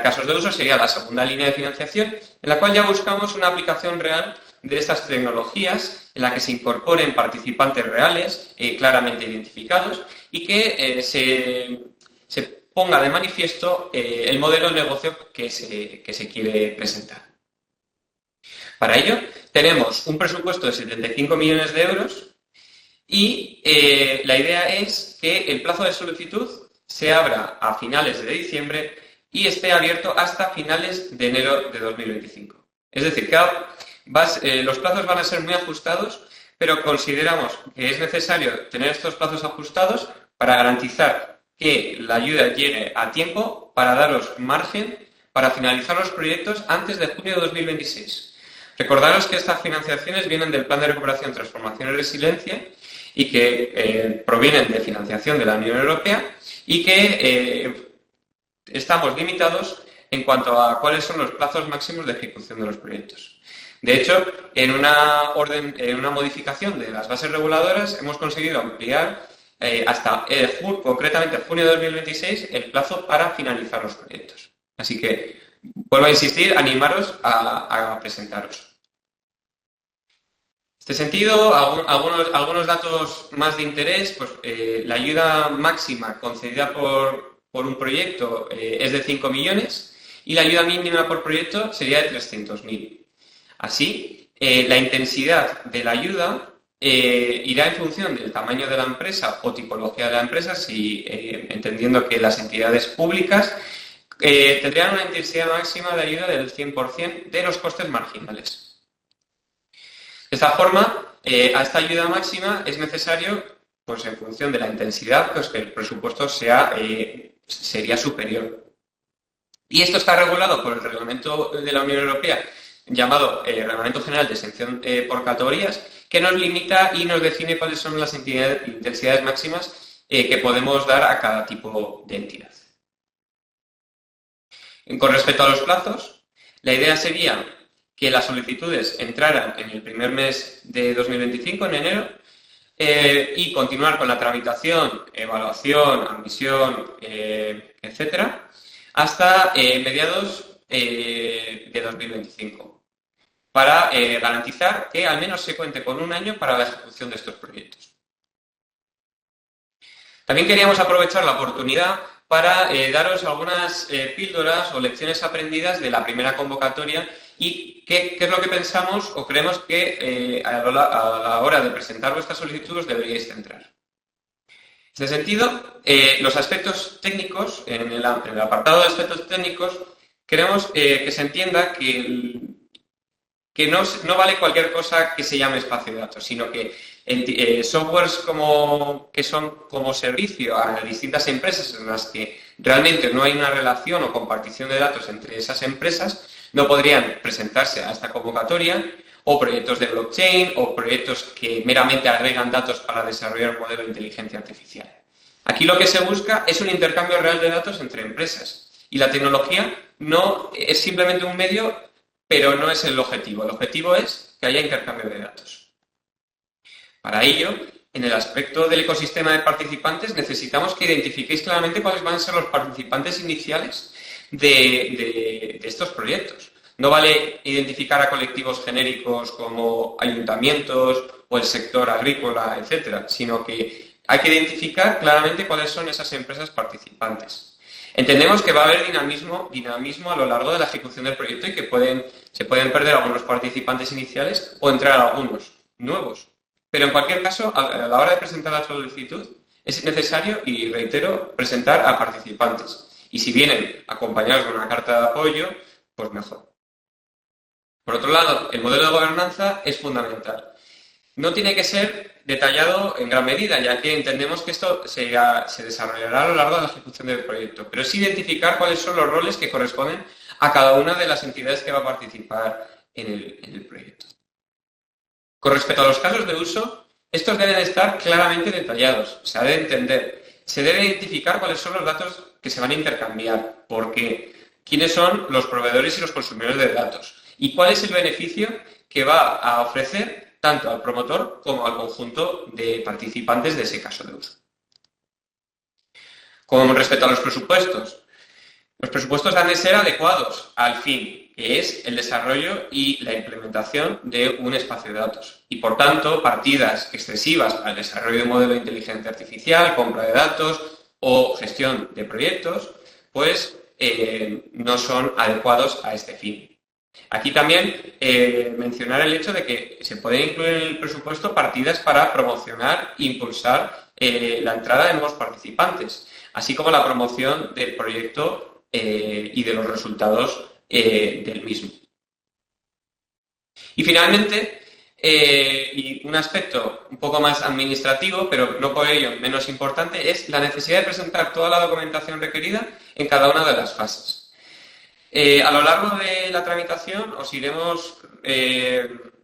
Casos de uso sería la segunda línea de financiación, en la cual ya buscamos una aplicación real de estas tecnologías, en la que se incorporen participantes reales, claramente identificados, y que se ponga de manifiesto el modelo de negocio que se quiere presentar. Para ello, tenemos un presupuesto de 75 millones de euros y la idea es que el plazo de solicitud se abra a finales de diciembre y esté abierto hasta finales de enero de 2025. Es decir, que los plazos van a ser muy ajustados, pero consideramos que es necesario tener estos plazos ajustados para garantizar que la ayuda llegue a tiempo para daros margen para finalizar los proyectos antes de junio de 2026. Recordaros que estas financiaciones vienen del Plan de Recuperación, Transformación y Resiliencia y que provienen de financiación de la Unión Europea y que estamos limitados en cuanto a cuáles son los plazos máximos de ejecución de los proyectos. De hecho, en una modificación de las bases reguladoras hemos conseguido ampliar hasta concretamente junio de 2026 el plazo para finalizar los proyectos. Así que, vuelvo a insistir, animaros a presentaros. En este sentido, algunos datos más de interés, pues la ayuda máxima concedida por un proyecto es de 5 millones y la ayuda mínima por proyecto sería de 300.000. Así, la intensidad de la ayuda irá en función del tamaño de la empresa o tipología de la empresa, entendiendo que las entidades públicas tendrían una intensidad máxima de ayuda del 100% de los costes marginales. De esta forma, a esta ayuda máxima es necesario, pues en función de la intensidad, pues que el presupuesto sería superior. Y esto está regulado por el reglamento de la Unión Europea, llamado Reglamento General de Exención por Categorías, que nos limita y nos define cuáles son las intensidades máximas que podemos dar a cada tipo de entidad. Con respecto a los plazos, la idea sería que las solicitudes entraran en el primer mes de 2025, en enero, y continuar con la tramitación, evaluación, admisión, etcétera, hasta mediados de 2025, para garantizar que al menos se cuente con un año para la ejecución de estos proyectos. También queríamos aprovechar la oportunidad para daros algunas píldoras o lecciones aprendidas de la primera convocatoria y qué es lo que pensamos o creemos que a la hora de presentar vuestras solicitudes deberíais centrar. En este sentido, los aspectos técnicos, en el apartado de aspectos técnicos, queremos que se entienda que no vale cualquier cosa que se llame espacio de datos, sino que softwares que son como servicio a distintas empresas en las que realmente no hay una relación o compartición de datos entre esas empresas, no podrían presentarse a esta convocatoria, o proyectos de blockchain, o proyectos que meramente agregan datos para desarrollar un modelo de inteligencia artificial. Aquí lo que se busca es un intercambio real de datos entre empresas, y la tecnología no es simplemente un medio, pero no es el objetivo. El objetivo es que haya intercambio de datos. Para ello, en el aspecto del ecosistema de participantes, necesitamos que identifiquéis claramente cuáles van a ser los participantes iniciales de estos proyectos. No vale identificar a colectivos genéricos como ayuntamientos o el sector agrícola, etcétera, sino que hay que identificar claramente cuáles son esas empresas participantes. Entendemos que va a haber dinamismo a lo largo de la ejecución del proyecto y que se pueden perder algunos participantes iniciales o entrar algunos nuevos. Pero en cualquier caso, a la hora de presentar la solicitud, es necesario, y reitero, presentar a participantes. Y si vienen acompañados de una carta de apoyo, pues mejor. Por otro lado, el modelo de gobernanza es fundamental. No tiene que ser detallado en gran medida, ya que entendemos que esto se desarrollará a lo largo de la ejecución del proyecto, pero sí identificar cuáles son los roles que corresponden a cada una de las entidades que va a participar en el proyecto. Con respecto a los casos de uso, estos deben estar claramente detallados, se ha de entender. Se debe identificar cuáles son los datos que se van a intercambiar, por qué, quiénes son los proveedores y los consumidores de datos y cuál es el beneficio que va a ofrecer tanto al promotor como al conjunto de participantes de ese caso de uso. Con respecto a los presupuestos han de ser adecuados al fin, que es el desarrollo y la implementación de un espacio de datos. Y, por tanto, partidas excesivas para el desarrollo de un modelo de inteligencia artificial, compra de datos o gestión de proyectos, pues no son adecuados a este fin. Aquí también mencionar el hecho de que se puede incluir en el presupuesto partidas para promocionar e impulsar la entrada de nuevos participantes, así como la promoción del proyecto y de los resultados del mismo. Y finalmente, y un aspecto un poco más administrativo, pero no por ello menos importante, es la necesidad de presentar toda la documentación requerida en cada una de las fases. A lo largo de la tramitación os iremos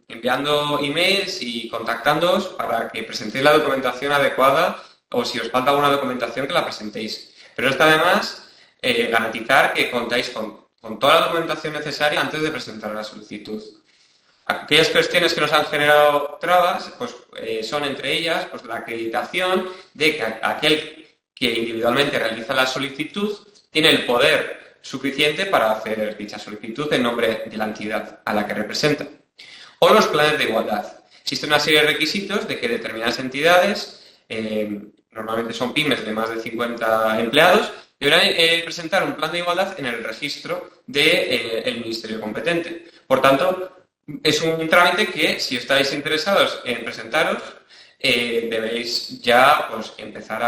enviando emails y contactándoos para que presentéis la documentación adecuada o si os falta alguna documentación que la presentéis. Pero está además garantizar que contáis con toda la documentación necesaria antes de presentar la solicitud. Aquellas cuestiones que nos han generado trabas pues, son entre ellas pues, la acreditación de que aquel que individualmente realiza la solicitud tiene el poder suficiente para hacer dicha solicitud en nombre de la entidad a la que representa. O los planes de igualdad. Existe una serie de requisitos de que determinadas entidades, normalmente son pymes de más de 50 empleados, deberán presentar un plan de igualdad en el registro del ministerio competente. Por tanto, es un trámite que, si estáis interesados en presentaros, debéis ya pues, empezar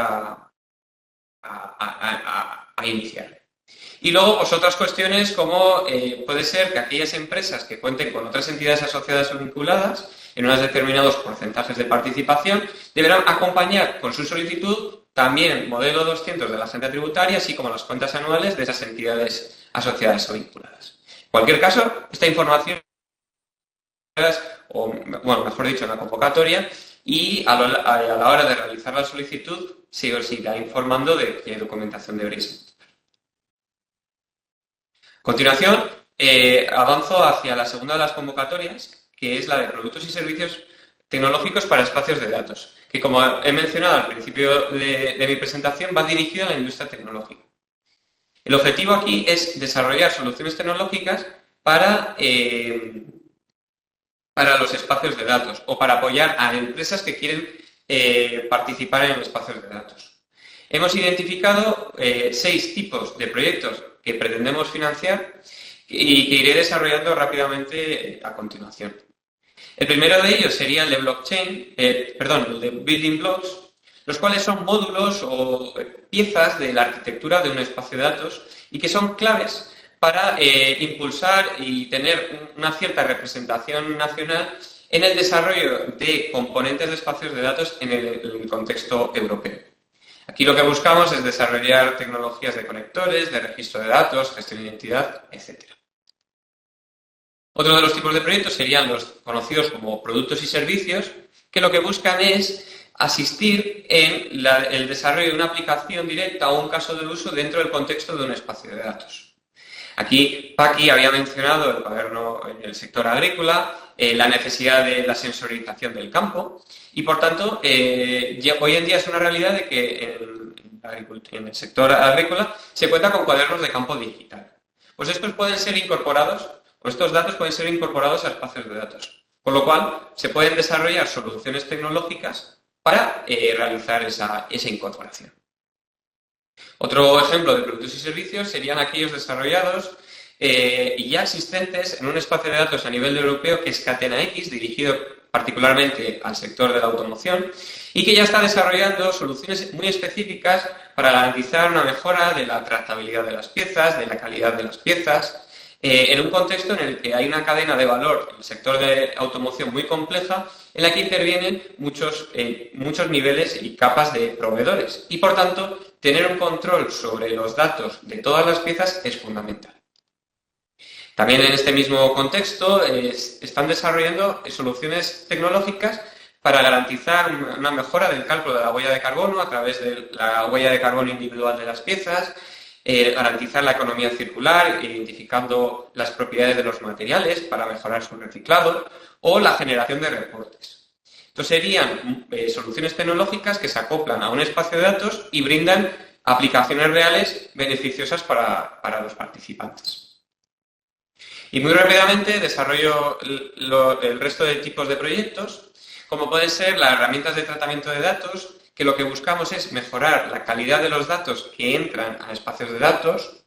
a iniciar. Y luego, pues otras cuestiones como puede ser que aquellas empresas que cuenten con otras entidades asociadas o vinculadas en unos determinados porcentajes de participación deberán acompañar con su solicitud también el modelo 200 de la agencia tributaria, así como las cuentas anuales de esas entidades asociadas o vinculadas. En cualquier caso, esta información, o bueno, mejor dicho, en la convocatoria, y a la hora de realizar la solicitud se os irá informando de qué documentación deberéis. A continuación, avanzo hacia la segunda de las convocatorias, que es la de productos y servicios tecnológicos para espacios de datos, que como he mencionado al principio de mi presentación, va dirigido a la industria tecnológica. El objetivo aquí es desarrollar soluciones tecnológicas para los espacios de datos o para apoyar a empresas que quieren participar en espacios de datos. Hemos identificado 6 tipos de proyectos que pretendemos financiar y que iré desarrollando rápidamente a continuación. El primero de ellos sería el de blockchain, el de building blocks, los cuales son módulos o piezas de la arquitectura de un espacio de datos y que son claves para impulsar y tener una cierta representación nacional en el desarrollo de componentes de espacios de datos en el contexto europeo. Aquí lo que buscamos es desarrollar tecnologías de conectores, de registro de datos, gestión de identidad, etc. Otro de los tipos de proyectos serían los conocidos como productos y servicios, que lo que buscan es asistir en el desarrollo de una aplicación directa o un caso de uso dentro del contexto de un espacio de datos. Aquí Paqui había mencionado el cuaderno en el sector agrícola, la necesidad de la sensorización del campo y, por tanto, hoy en día es una realidad de que en el sector agrícola se cuenta con cuadernos de campo digital. Pues estos pueden ser incorporados, o estos datos pueden ser incorporados a espacios de datos, con lo cual se pueden desarrollar soluciones tecnológicas para realizar esa incorporación. Otro ejemplo de productos y servicios serían aquellos desarrollados y ya existentes en un espacio de datos a nivel europeo que es Catena-X, dirigido particularmente al sector de la automoción, y que ya está desarrollando soluciones muy específicas para garantizar una mejora de la trazabilidad de las piezas, de la calidad de las piezas, en un contexto en el que hay una cadena de valor en el sector de automoción muy compleja, en la que intervienen muchos niveles y capas de proveedores. Y, por tanto, tener un control sobre los datos de todas las piezas es fundamental. También en este mismo contexto están desarrollando soluciones tecnológicas para garantizar una mejora del cálculo de la huella de carbono a través de la huella de carbono individual de las piezas, garantizar la economía circular, identificando las propiedades de los materiales para mejorar su reciclado o la generación de reportes. Estos serían soluciones tecnológicas que se acoplan a un espacio de datos y brindan aplicaciones reales beneficiosas para los participantes. Y muy rápidamente desarrollo el resto de tipos de proyectos, como pueden ser las herramientas de tratamiento de datos, que lo que buscamos es mejorar la calidad de los datos que entran a espacios de datos.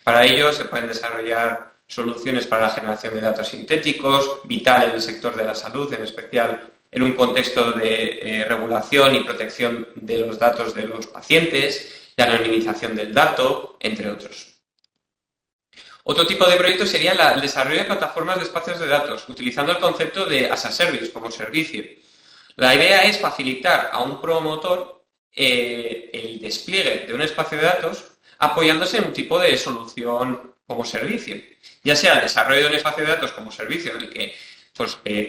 Para ello se pueden desarrollar soluciones para la generación de datos sintéticos, vital en el sector de la salud, en especial en un contexto de regulación y protección de los datos de los pacientes, de anonimización del dato, entre otros. Otro tipo de proyecto sería el desarrollo de plataformas de espacios de datos, utilizando el concepto de as a service, como servicio. La idea es facilitar a un promotor el despliegue de un espacio de datos apoyándose en un tipo de solución como servicio, ya sea el desarrollo de un espacio de datos como servicio en el que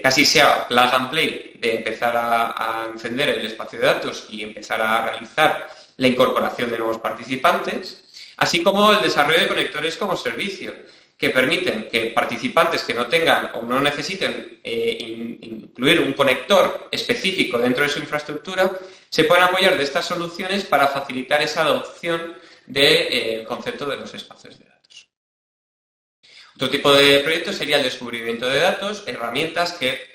casi sea plug and play de empezar a encender el espacio de datos y empezar a realizar la incorporación de nuevos participantes, así como el desarrollo de conectores como servicio, que permiten que participantes que no tengan o no necesiten incluir un conector específico dentro de su infraestructura se puedan apoyar de estas soluciones para facilitar esa adopción del concepto de los espacios de datos. Otro tipo de proyecto sería el descubrimiento de datos, herramientas que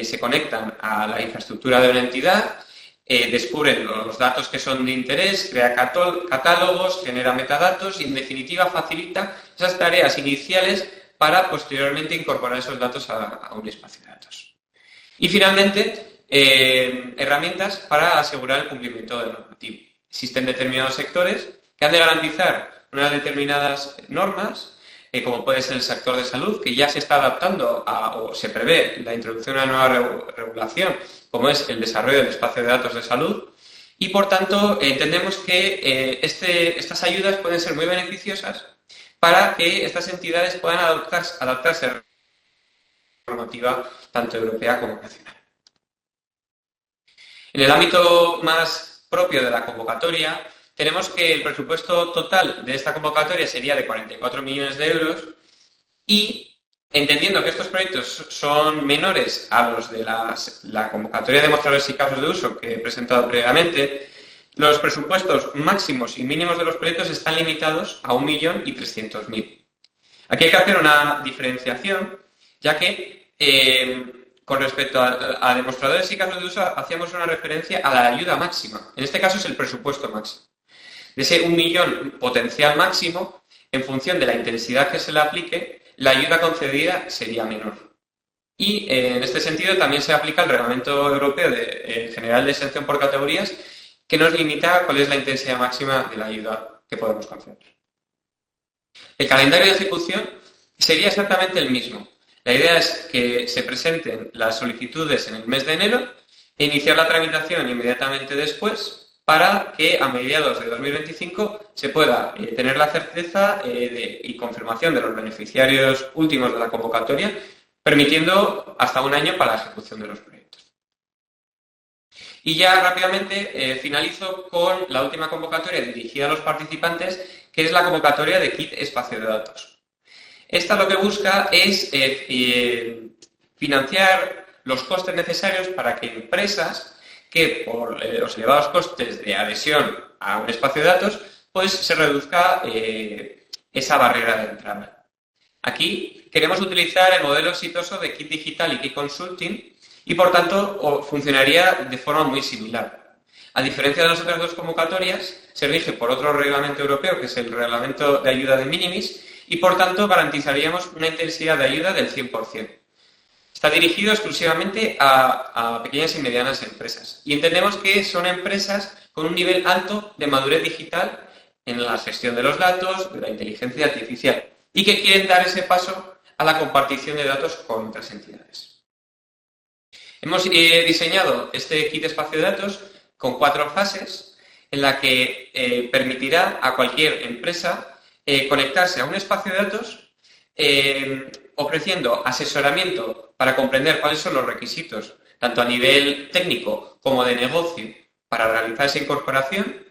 se conectan a la infraestructura de una entidad, descubren los datos que son de interés, crea catálogos, genera metadatos y, en definitiva, facilita esas tareas iniciales para posteriormente incorporar esos datos a un espacio de datos. Y, finalmente, herramientas para asegurar el cumplimiento del normativo. Existen determinados sectores que han de garantizar unas determinadas normas, como puede ser el sector de salud, que ya se está adaptando o se prevé la introducción de una nueva regulación, como es el desarrollo del espacio de datos de salud, y por tanto entendemos que estas ayudas pueden ser muy beneficiosas para que estas entidades puedan adaptarse a la normativa tanto europea como nacional. En el ámbito más propio de la convocatoria, tenemos que el presupuesto total de esta convocatoria sería de 44 millones de euros y, entendiendo que estos proyectos son menores a los de la convocatoria de demostradores y casos de uso que he presentado previamente, los presupuestos máximos y mínimos de los proyectos están limitados a 1.300.000. Aquí hay que hacer una diferenciación, ya que con respecto a demostradores y casos de uso hacíamos una referencia a la ayuda máxima. En este caso es el presupuesto máximo. De ese 1 millón potencial máximo, en función de la intensidad que se le aplique, la ayuda concedida sería menor. Y en este sentido también se aplica el Reglamento Europeo General de Exención por Categorías, que nos limita cuál es la intensidad máxima de la ayuda que podemos conceder. El calendario de ejecución sería exactamente el mismo. La idea es que se presenten las solicitudes en el mes de enero e iniciar la tramitación inmediatamente después, para que a mediados de 2025 se pueda tener la certeza y confirmación de los beneficiarios últimos de la convocatoria, permitiendo hasta un año para la ejecución de los proyectos. Y ya rápidamente finalizo con la última convocatoria dirigida a los participantes, que es la convocatoria de Kit Espacio de Datos. Esta lo que busca es financiar los costes necesarios para que empresas que por los elevados costes de adhesión a un espacio de datos, pues se reduzca esa barrera de entrada. Aquí queremos utilizar el modelo exitoso de Kit Digital y Kit Consulting y, por tanto, funcionaría de forma muy similar. A diferencia de las otras dos convocatorias, se rige por otro reglamento europeo, que es el Reglamento de Ayuda de Minimis, y, por tanto, garantizaríamos una intensidad de ayuda del 100%. Está dirigido exclusivamente a pequeñas y medianas empresas. Y entendemos que son empresas con un nivel alto de madurez digital en la gestión de los datos, de la inteligencia artificial, y que quieren dar ese paso a la compartición de datos con otras entidades. Hemos diseñado este kit de espacio de datos con 4 fases, en la que permitirá a cualquier empresa conectarse a un espacio de datos ofreciendo asesoramiento para comprender cuáles son los requisitos, tanto a nivel técnico como de negocio, para realizar esa incorporación,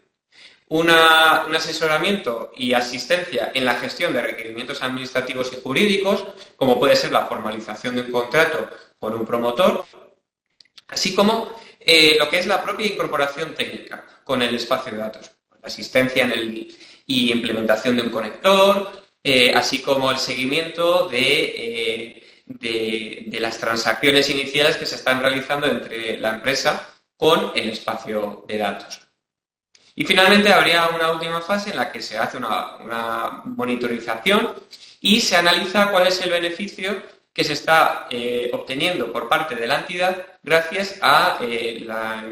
un asesoramiento y asistencia en la gestión de requerimientos administrativos y jurídicos, como puede ser la formalización de un contrato por un promotor, así como lo que es la propia incorporación técnica con el espacio de datos, asistencia y implementación de un conector, así como el seguimiento de las transacciones iniciales que se están realizando entre la empresa con el espacio de datos. Y finalmente habría una última fase en la que se hace una monitorización y se analiza cuál es el beneficio que se está obteniendo por parte de la entidad gracias a la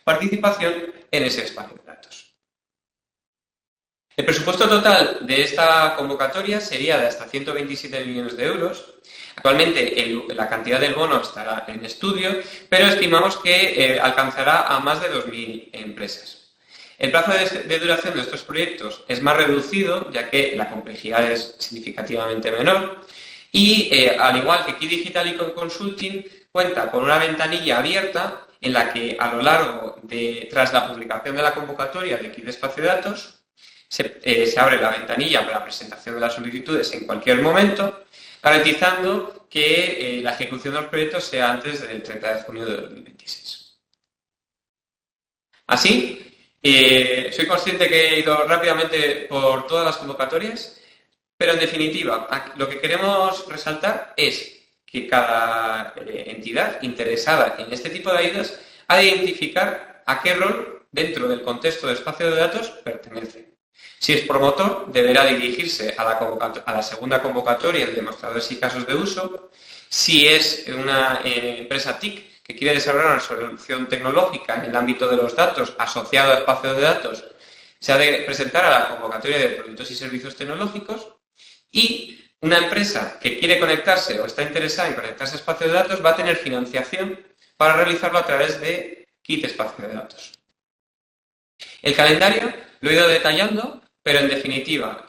participación en ese espacio de datos. El presupuesto total de esta convocatoria sería de hasta 127 millones de euros. Actualmente la cantidad del bono estará en estudio, pero estimamos que alcanzará a más de 2.000 empresas. El plazo de duración de estos proyectos es más reducido, ya que la complejidad es significativamente menor, y al igual que Kit Digital y Consulting, cuenta con una ventanilla abierta en la que a lo largo tras la publicación de la convocatoria de Kit de Espacio de Datos, se abre la ventanilla para la presentación de las solicitudes en cualquier momento, garantizando que la ejecución de los proyectos sea antes del 30 de junio de 2026. Así, soy consciente que he ido rápidamente por todas las convocatorias, pero en definitiva, lo que queremos resaltar es que cada entidad interesada en este tipo de ayudas ha de identificar a qué rol dentro del contexto de espacio de datos pertenece. Si es promotor, deberá dirigirse a la segunda convocatoria de demostradores y casos de uso. Si es una empresa TIC que quiere desarrollar una solución tecnológica en el ámbito de los datos asociado a espacio de datos, se ha de presentar a la convocatoria de productos y servicios tecnológicos. Y una empresa que quiere conectarse o está interesada en conectarse a espacio de datos va a tener financiación para realizarlo a través de Kit Espacio de Datos. El calendario lo he ido detallando, pero en definitiva,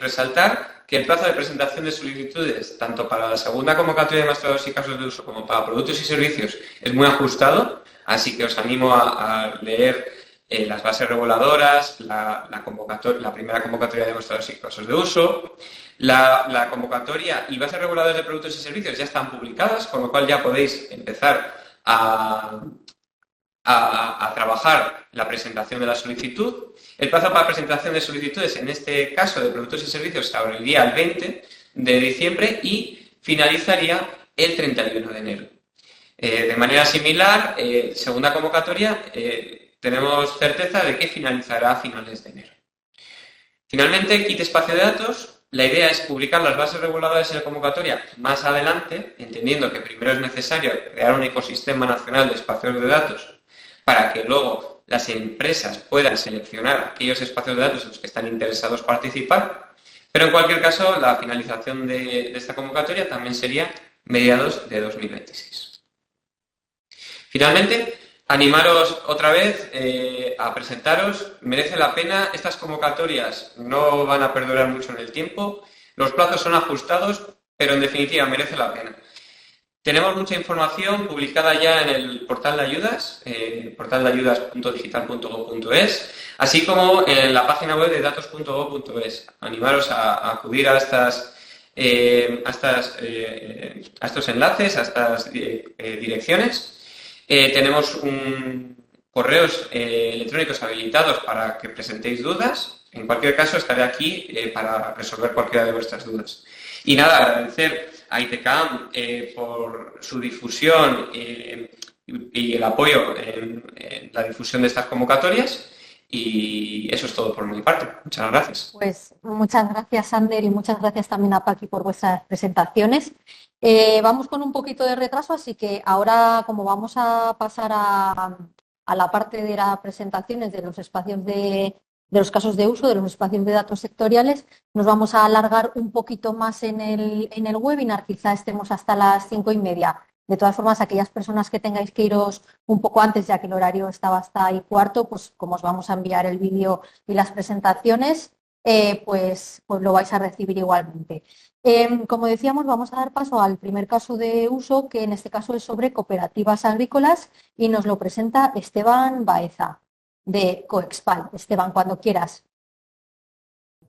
resaltar que el plazo de presentación de solicitudes, tanto para la segunda convocatoria de demostradores y casos de uso como para productos y servicios, es muy ajustado, así que os animo a leer las bases reguladoras, la primera convocatoria de demostradores y casos de uso. La convocatoria y bases reguladoras de productos y servicios ya están publicadas, con lo cual ya podéis empezar a trabajar la presentación de la solicitud. El plazo para presentación de solicitudes, en este caso de productos y servicios, se abriría el 20 de diciembre y finalizaría el 31 de enero. De manera similar, segunda convocatoria, tenemos certeza de que finalizará a finales de enero. Finalmente, Kit Espacio de Datos. La idea es publicar las bases reguladoras en la convocatoria más adelante, entendiendo que primero es necesario crear un ecosistema nacional de espacios de datos para que luego las empresas puedan seleccionar aquellos espacios de datos en los que están interesados participar. Pero en cualquier caso, la finalización de esta convocatoria también sería mediados de 2026. Finalmente, animaros otra vez a presentaros. Merece la pena. Estas convocatorias no van a perdurar mucho en el tiempo. Los plazos son ajustados, pero en definitiva merece la pena. Tenemos mucha información publicada ya en el portal de ayudas, portaldeayudas.digital.gov.es, así como en la página web de datos.gov.es. Animaros a acudir a estos enlaces, a estas direcciones. Tenemos correos electrónicos habilitados para que presentéis dudas. En cualquier caso, estaré aquí para resolver cualquiera de vuestras dudas. Y nada, agradecer a ITCAM por su difusión y el apoyo en la difusión de estas convocatorias. Y eso es todo por mi parte. Muchas gracias. Pues muchas gracias, Ander, y muchas gracias también a Paqui por vuestras presentaciones. Vamos con un poquito de retraso, así que ahora, como vamos a pasar a la parte de las presentaciones de los espacios de los casos de uso, de los espacios de datos sectoriales, nos vamos a alargar un poquito más en el webinar, quizá estemos hasta las 5:30. De todas formas, aquellas personas que tengáis que iros un poco antes, ya que el horario estaba hasta ahí 1:15, pues como os vamos a enviar el vídeo y las presentaciones, pues lo vais a recibir igualmente. Como decíamos, vamos a dar paso al primer caso de uso, que en este caso es sobre cooperativas agrícolas, y nos lo presenta Esteban Baeza, de Coexpal. Esteban, cuando quieras.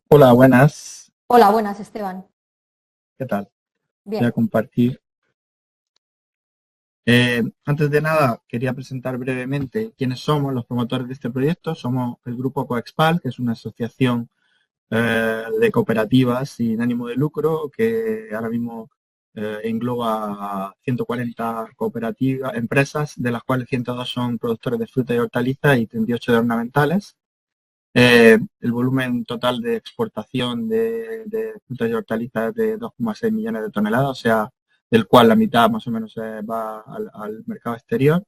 Hola, buenas. Hola, buenas, Esteban. ¿Qué tal? Bien. Voy a compartir. Antes de nada, quería presentar brevemente quiénes somos los promotores de este proyecto. Somos el Grupo Coexpal, que es una asociación de cooperativas sin ánimo de lucro que ahora mismo engloba 140 cooperativas, empresas, de las cuales 102 son productores de fruta y hortalizas y 38 de ornamentales. El volumen total de exportación de frutas y hortalizas es de 2,6 millones de toneladas, o sea, del cual la mitad más o menos va al mercado exterior,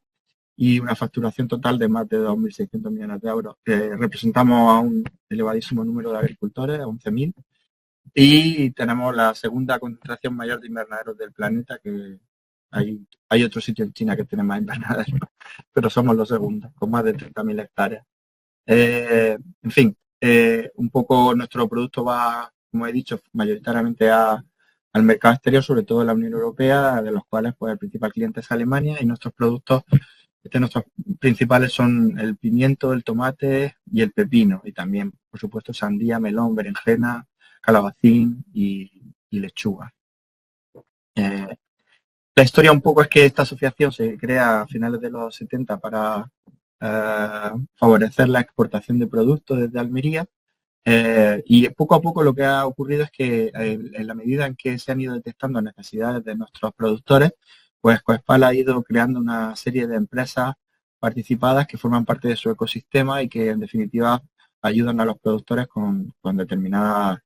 y una facturación total de más de 2.600 millones de euros. Representamos a un elevadísimo número de agricultores, 11.000, y tenemos la segunda concentración mayor de invernaderos del planeta, que hay otro sitio en China que tiene más invernaderos, pero somos los segundos, con más de 30.000 hectáreas. En fin, un poco nuestro producto va, como he dicho, mayoritariamente al mercado exterior, sobre todo en la Unión Europea, de los cuales pues el principal cliente es Alemania, y nuestros productos, nuestros principales son el pimiento, el tomate y el pepino, y también, por supuesto, sandía, melón, berenjena, calabacín y lechuga. La historia un poco es que esta asociación se crea a finales de los 70 para favorecer la exportación de productos desde Almería. Y poco a poco lo que ha ocurrido es que en la medida en que se han ido detectando necesidades de nuestros productores, pues Coespal ha ido creando una serie de empresas participadas que forman parte de su ecosistema y que en definitiva ayudan a los productores con determinados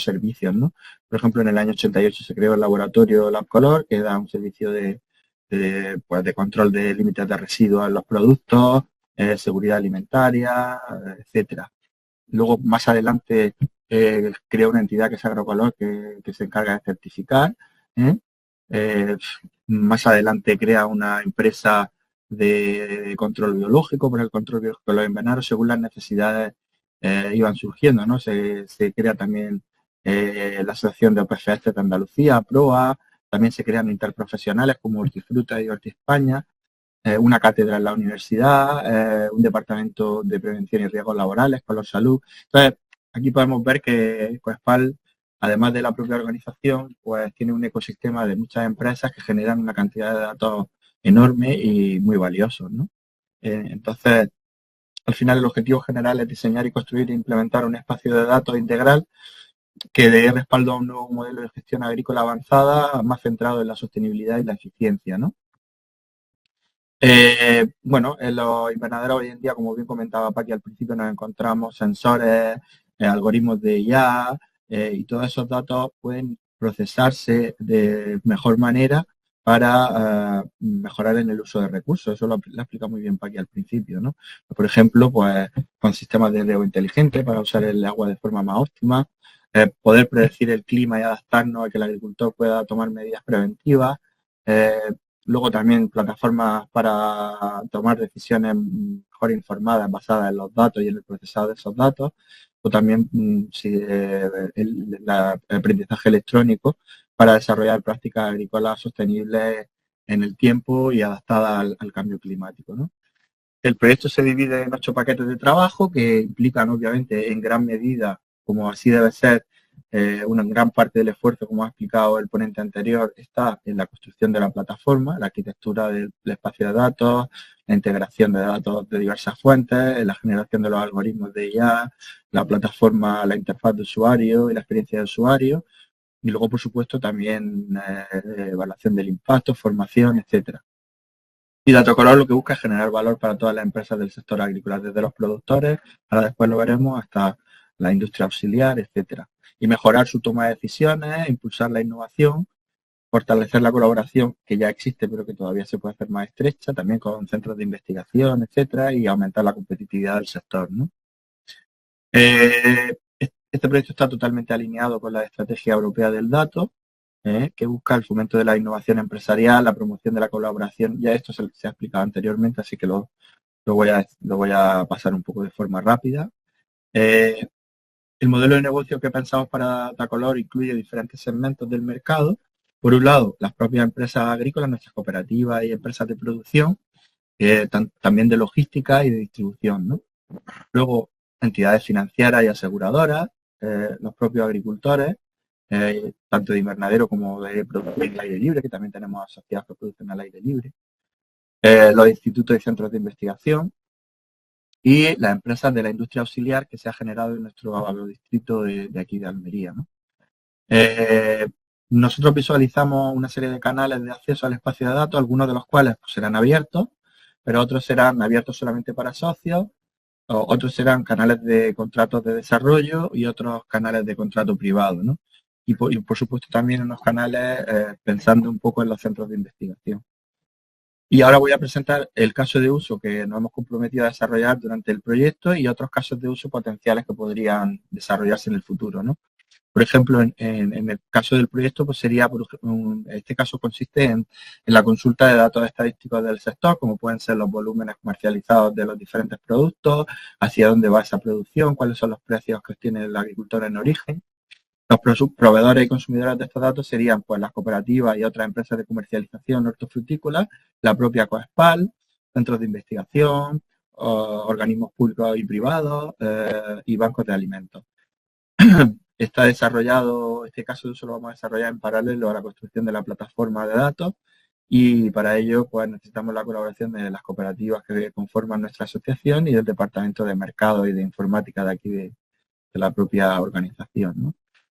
servicios, ¿no? Por ejemplo, en el año 88 se creó el laboratorio LabColor, que da un servicio de control de límites de residuos en los productos, seguridad alimentaria, etcétera. Luego, más adelante, creó una entidad que es Agrocolor, que se encarga de certificar. Más adelante crea una empresa de control biológico, por el control biológico de los invernaderos, según las necesidades iban surgiendo, ¿no? Se crea también la Asociación de OPFS de Andalucía, PROA, también se crean interprofesionales como Hortifruta y Hortiespaña, una cátedra en la universidad, un departamento de prevención y riesgos laborales, Color Salud. Entonces, aquí podemos ver que Coespal, además de la propia organización, pues tiene un ecosistema de muchas empresas que generan una cantidad de datos enorme y muy valiosos, ¿no? Entonces, al final el objetivo general es diseñar y construir e implementar un espacio de datos integral que dé respaldo a un nuevo modelo de gestión agrícola avanzada, más centrado en la sostenibilidad y la eficiencia, ¿no? Bueno, en los invernaderos hoy en día, como bien comentaba Paqui al principio, nos encontramos sensores, algoritmos de IA, y todos esos datos pueden procesarse de mejor manera para mejorar en el uso de recursos. Eso lo ha explicado muy bien Paqui al principio, ¿no? Por ejemplo, pues con sistemas de riego inteligente para usar el agua de forma más óptima, poder predecir el clima y adaptarnos a que el agricultor pueda tomar medidas preventivas. Luego también plataformas para tomar decisiones mejor informadas basadas en los datos y en el procesado de esos datos. O también el aprendizaje electrónico para desarrollar prácticas agrícolas sostenibles en el tiempo y adaptadas al cambio climático, ¿no? El proyecto se divide en 8 paquetes de trabajo que implican obviamente en gran medida, como así debe ser, una gran parte del esfuerzo, como ha explicado el ponente anterior, está en la construcción de la plataforma, la arquitectura del espacio de datos, la integración de datos de diversas fuentes, la generación de los algoritmos de IA, la plataforma, la interfaz de usuario y la experiencia de usuario, y luego, por supuesto, también evaluación del impacto, formación, etcétera. Y Datocolor lo que busca es generar valor para todas las empresas del sector agrícola, desde los productores, ahora después lo veremos, hasta la industria auxiliar, etcétera. Y mejorar su toma de decisiones, impulsar la innovación, fortalecer la colaboración que ya existe pero que todavía se puede hacer más estrecha, también con centros de investigación, etcétera, y aumentar la competitividad del sector, ¿no? Este proyecto está totalmente alineado con la Estrategia Europea del Dato, que busca el fomento de la innovación empresarial, la promoción de la colaboración. Ya esto se ha explicado anteriormente, así que lo voy a pasar un poco de forma rápida. El modelo de negocio que pensamos para Datocolor incluye diferentes segmentos del mercado. Por un lado, las propias empresas agrícolas, nuestras cooperativas y empresas de producción, también de logística y de distribución, ¿no? Luego, entidades financieras y aseguradoras, los propios agricultores, tanto de invernadero como de producción al aire libre, que también tenemos asociados que producen al aire libre, los institutos y centros de investigación, y las empresas de la industria auxiliar que se ha generado en nuestro agrodistrito de aquí de Almería, ¿no? Nosotros visualizamos una serie de canales de acceso al espacio de datos, algunos de los cuales pues, serán abiertos, pero otros serán abiertos solamente para socios, otros serán canales de contratos de desarrollo y otros canales de contrato privado, ¿no? Y por supuesto también unos canales pensando un poco en los centros de investigación. Y ahora voy a presentar el caso de uso que nos hemos comprometido a desarrollar durante el proyecto y otros casos de uso potenciales que podrían desarrollarse en el futuro, ¿no? Por ejemplo, en el caso del proyecto, pues sería, este caso consiste en la consulta de datos estadísticos del sector, como pueden ser los volúmenes comercializados de los diferentes productos, hacia dónde va esa producción, cuáles son los precios que obtiene el agricultor en origen. Los proveedores y consumidores de estos datos serían pues las cooperativas y otras empresas de comercialización hortofrutícola, la propia Coespal, centros de investigación, organismos públicos y privados y bancos de alimentos. Está desarrollado, este caso de uso lo vamos a desarrollar en paralelo a la construcción de la plataforma de datos y para ello pues necesitamos la colaboración de las cooperativas que conforman nuestra asociación y del Departamento de Mercado y de Informática de aquí de la propia organización, ¿no?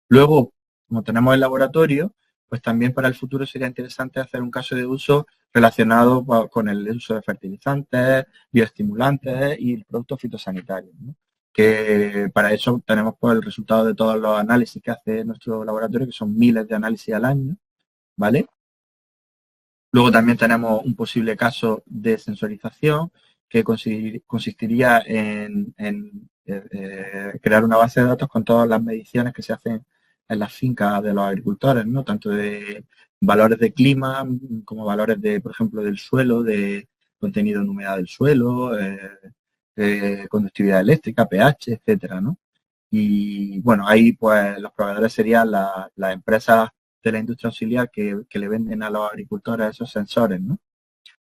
Luego, como tenemos el laboratorio, pues también para el futuro sería interesante hacer un caso de uso relacionado con el uso de fertilizantes, bioestimulantes y productos fitosanitarios, ¿no? Que para eso tenemos pues el resultado de todos los análisis que hace nuestro laboratorio, que son miles de análisis al año, ¿vale? Luego también tenemos un posible caso de sensorización que consistiría en crear una base de datos con todas las mediciones que se hacen en las fincas de los agricultores, ¿no? Tanto de valores de clima como valores de, por ejemplo, del suelo, de contenido en humedad del suelo, conductividad eléctrica, pH, etcétera, ¿no? Y bueno, ahí pues los proveedores serían las empresas de la industria auxiliar que le venden a los agricultores esos sensores, ¿no?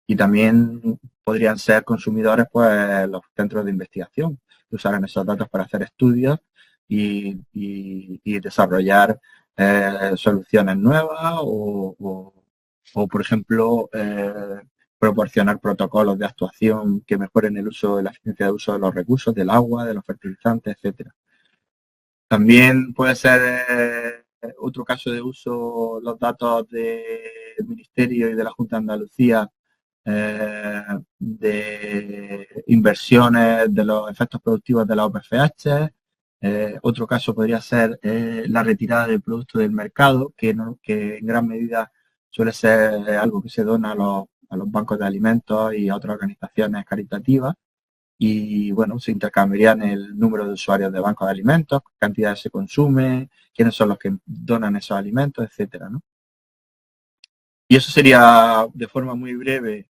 Y también podrían ser consumidores pues los centros de investigación que usaran esos datos para hacer estudios y desarrollar soluciones nuevas o por ejemplo, proporcionar protocolos de actuación que mejoren el uso, la eficiencia de uso de los recursos, del agua, de los fertilizantes, etcétera. También puede ser otro caso de uso los datos del Ministerio y de la Junta de Andalucía de inversiones de los efectos productivos de la OPFH. Otro caso podría ser la retirada del producto del mercado, que en gran medida suele ser algo que se dona a los bancos de alimentos y a otras organizaciones caritativas. Y bueno, se intercambiarían el número de usuarios de bancos de alimentos, qué cantidad se consume, quiénes son los que donan esos alimentos, etcétera, ¿no? Y eso sería de forma muy breve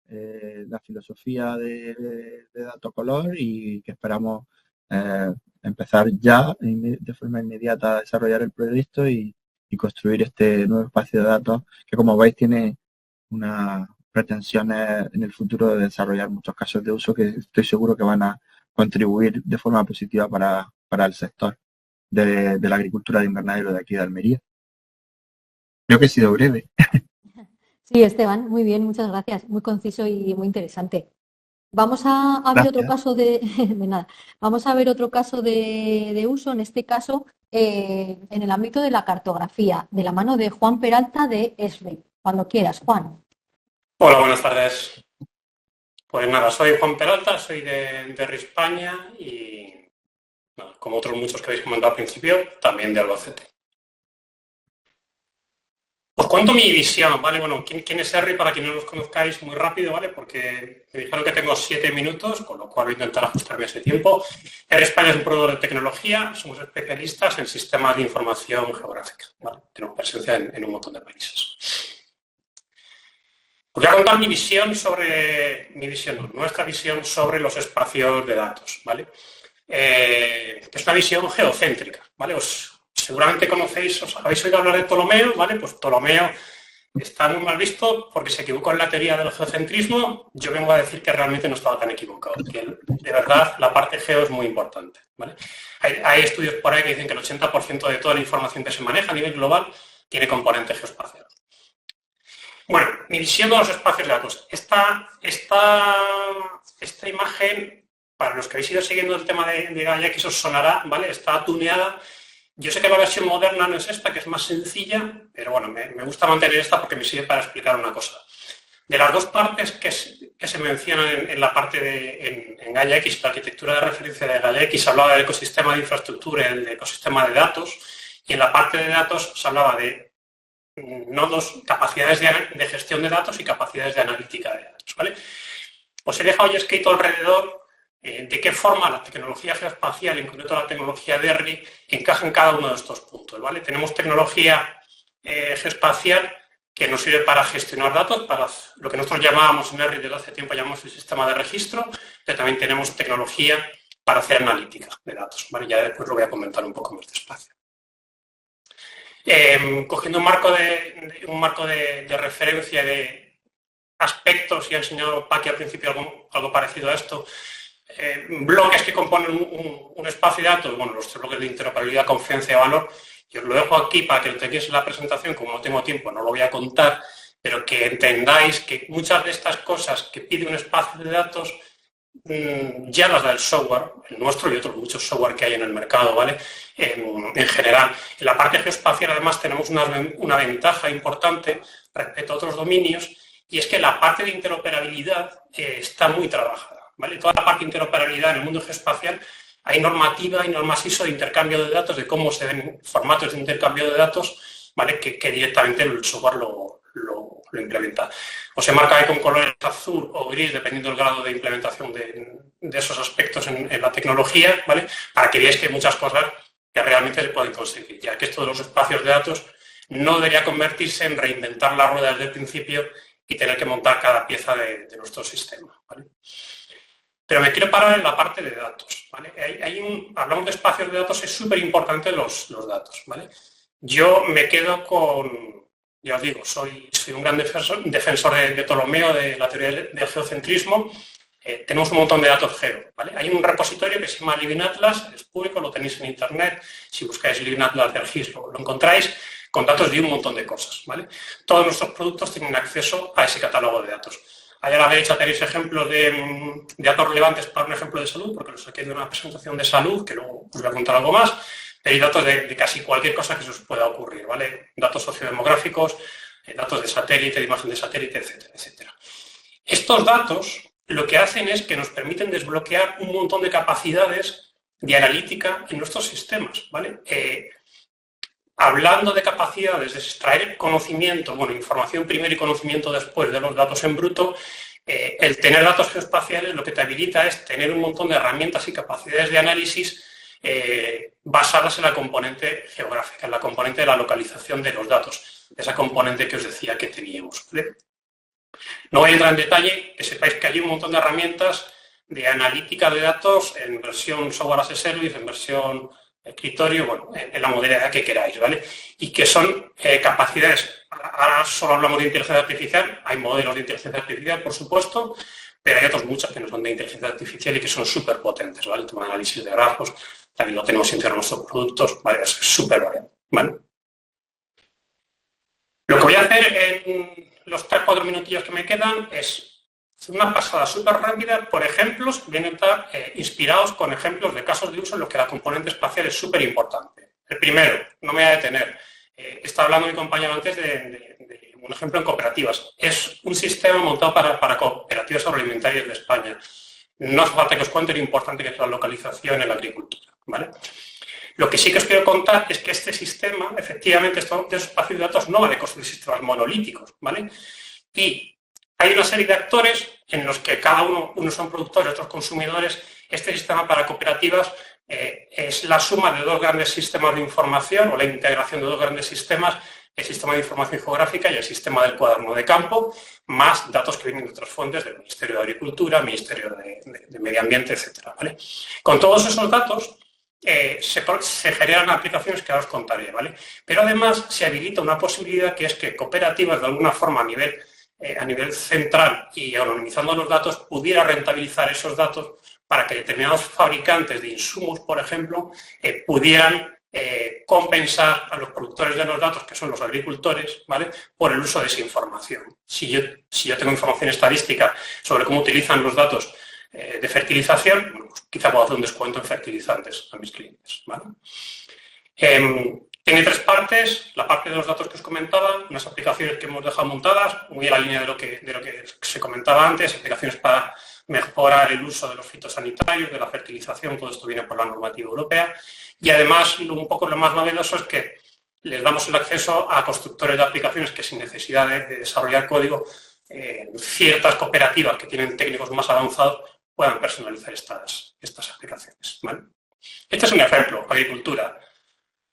la filosofía de Datocolor y que esperamos empezar ya de forma inmediata a desarrollar el proyecto y construir este nuevo espacio de datos que, como veis, tiene unas pretensiones en el futuro de desarrollar muchos casos de uso que estoy seguro que van a contribuir de forma positiva para el sector de la agricultura de invernadero de aquí de Almería. Creo que he sido breve. Sí, Esteban, muy bien, muchas gracias. Muy conciso y muy interesante. Vamos a ver otro caso de nada. Vamos a ver otro caso de uso, en este caso en el ámbito de la cartografía, de la mano de Juan Peralta de ESRI. Cuando quieras, Juan. Hola, buenas tardes. Pues nada, soy Juan Peralta, soy de ESRI España y, bueno, como otros muchos que habéis comentado al principio, también de Albacete. Os cuento mi visión, ¿vale? Bueno, ¿quién es ESRI? Para quienes no los conozcáis, muy rápido, ¿vale? Porque me dijeron que tengo 7 minutos, con lo cual voy a intentar ajustarme a ese tiempo. ESRI España es un proveedor de tecnología, somos especialistas en sistemas de información geográfica, ¿vale? Tenemos presencia en un montón de países. Os voy a contar nuestra visión sobre los espacios de datos, ¿vale? Es una visión geocéntrica, ¿vale? Seguramente conocéis, os habéis oído hablar de Ptolomeo, ¿vale? Pues Ptolomeo está muy mal visto porque se equivocó en la teoría del geocentrismo. Yo vengo a decir que realmente no estaba tan equivocado, que de verdad la parte geo es muy importante, ¿vale? Hay estudios por ahí que dicen que el 80% de toda la información que se maneja a nivel global tiene componente geoespacial. Bueno, mi visión de los espacios de datos. Esta imagen, para los que habéis ido siguiendo el tema de Gaia, que os sonará, ¿vale? Está tuneada. Yo sé que la versión moderna no es esta, que es más sencilla, pero bueno, me gusta mantener esta porque me sirve para explicar una cosa. De las dos partes que se mencionan en la parte en Gaia X, la arquitectura de referencia de Gaia X, se hablaba del ecosistema de infraestructura y del ecosistema de datos, y en la parte de datos se hablaba de nodos, capacidades de gestión de datos y capacidades de analítica de datos, ¿vale? Os he dejado ya escrito alrededor de qué forma la tecnología geoespacial, en concreto la tecnología de ESRI, encaja en cada uno de estos puntos, ¿vale? Tenemos tecnología geoespacial que nos sirve para gestionar datos, para lo que nosotros llamábamos en ESRI desde hace tiempo, llamamos el sistema de registro, pero también tenemos tecnología para hacer analítica de datos, ¿vale? Ya después lo voy a comentar un poco más despacio. Cogiendo un marco de referencia aspectos, y ha enseñado Paqui al principio algo parecido a esto, bloques que componen un espacio de datos, bueno, los 3 bloques de interoperabilidad, confianza y valor, y os lo dejo aquí para que lo tengáis en la presentación, como no tengo tiempo, no lo voy a contar, pero que entendáis que muchas de estas cosas que pide un espacio de datos ya las da el software, el nuestro y otros muchos software que hay en el mercado, ¿vale? En general. En la parte geoespacial, además, tenemos una ventaja importante respecto a otros dominios, y es que la parte de interoperabilidad está muy trabajada, ¿vale? Toda la parte de interoperabilidad en el mundo geoespacial, hay normativa y normas ISO de intercambio de datos, de cómo se ven formatos de intercambio de datos, ¿vale? Que directamente el software lo implementa. O se marca con colores azul o gris, dependiendo del grado de implementación de esos aspectos en la tecnología, ¿vale? Para que veáis que hay muchas cosas que realmente se pueden conseguir, ya que esto de los espacios de datos no debería convertirse en reinventar la rueda desde el principio y tener que montar cada pieza de nuestro sistema, ¿vale? Pero me quiero parar en la parte de datos, ¿vale? Hablamos de espacios de datos, es súper importante los datos, ¿vale? Yo me quedo con, ya os digo, soy un gran defensor de Ptolomeo, de la teoría del geocentrismo. Tenemos un montón de datos geo, ¿vale? Hay un repositorio que se llama Living Atlas, es público, lo tenéis en internet. Si buscáis Living Atlas de ArcGIS lo encontráis, con datos de un montón de cosas, ¿vale? Todos nuestros productos tienen acceso a ese catálogo de datos. Allá a la derecha tenéis ejemplos de datos relevantes para un ejemplo de salud, porque los saqué de una presentación de salud, que luego os voy a contar algo más. Hay datos de casi cualquier cosa que se os pueda ocurrir, ¿vale? Datos sociodemográficos, datos de satélite, de imagen de satélite, etcétera, etcétera. Estos datos lo que hacen es que nos permiten desbloquear un montón de capacidades de analítica en nuestros sistemas, ¿vale? Hablando de capacidades de extraer conocimiento, bueno, información primero y conocimiento después de los datos en bruto, el tener datos geoespaciales lo que te habilita es tener un montón de herramientas y capacidades de análisis basadas en la componente geográfica, en la componente de la localización de los datos, esa componente que os decía que teníamos, ¿vale? No voy a entrar en detalle, que sepáis que hay un montón de herramientas de analítica de datos en versión software as a service, en versión escritorio, bueno, en la modalidad que queráis, ¿vale? Y que son capacidades, ahora solo hablamos de inteligencia artificial, hay modelos de inteligencia artificial, por supuesto, pero hay otras muchas que no son de inteligencia artificial y que son súper potentes, ¿vale? El tema de análisis de grafos, también lo tenemos integrado en nuestros productos, ¿vale? Es súper variado, ¿vale? Lo que voy a hacer en los 3-4 minutillos que me quedan es una pasada súper rápida por ejemplos, voy a intentar inspirados con ejemplos de casos de uso en los que la componente espacial es súper importante. El primero, no me voy a detener, estaba hablando mi compañero antes de un ejemplo en cooperativas. Es un sistema montado para cooperativas agroalimentarias de España. No hace falta que os cuente lo importante que es la localización en la agricultura, ¿vale? Lo que sí que os quiero contar es que este sistema, efectivamente, estos espacios de datos no van a construir sistemas monolíticos, ¿vale? Y hay una serie de actores en los que cada unos son productores, otros consumidores. Este sistema para cooperativas es la suma de 2 grandes sistemas de información o la integración de 2 grandes sistemas, el sistema de información geográfica y el sistema del cuaderno de campo, más datos que vienen de otras fuentes del Ministerio de Agricultura, Ministerio de Medio Ambiente, etcétera, ¿vale? Con todos esos datos se generan aplicaciones que ahora os contaré, ¿vale? Pero además se habilita una posibilidad que es que cooperativas de alguna forma a nivel central y anonimizando los datos, pudiera rentabilizar esos datos para que determinados fabricantes de insumos, por ejemplo, pudieran compensar a los productores de los datos, que son los agricultores, ¿vale?, por el uso de esa información. Si yo tengo información estadística sobre cómo utilizan los datos de fertilización, bueno, pues quizá puedo hacer un descuento en fertilizantes a mis clientes, ¿vale? Tiene 3 partes, la parte de los datos que os comentaba, unas aplicaciones que hemos dejado montadas, muy en la línea de lo que se comentaba antes, aplicaciones para mejorar el uso de los fitosanitarios, de la fertilización, todo esto viene por la normativa europea, y además un poco lo más novedoso es que les damos el acceso a constructores de aplicaciones que sin necesidad de desarrollar código, ciertas cooperativas que tienen técnicos más avanzados puedan personalizar estas aplicaciones, ¿vale? Este es un ejemplo, agricultura.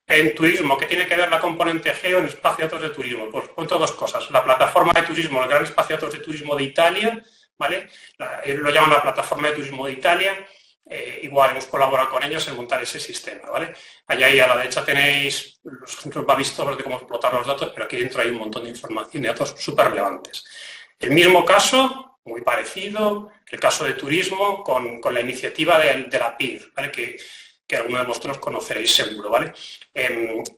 En turismo, ¿qué tiene que ver la componente geo en espacio de datos de turismo? Pues cuento 2 cosas. La plataforma de turismo, el gran espacio de datos de turismo de Italia, ¿vale? Lo llaman la plataforma de turismo de Italia. Igual hemos colaborado con ellos en montar ese sistema, ¿vale? Allá ahí a la derecha tenéis los ejemplos más vistos de cómo explotar los datos, pero aquí dentro hay un montón de información y datos súper relevantes. El mismo caso, muy parecido, el caso de turismo con la iniciativa de la PID, ¿vale? Que algunos de vosotros conoceréis seguro, ¿vale?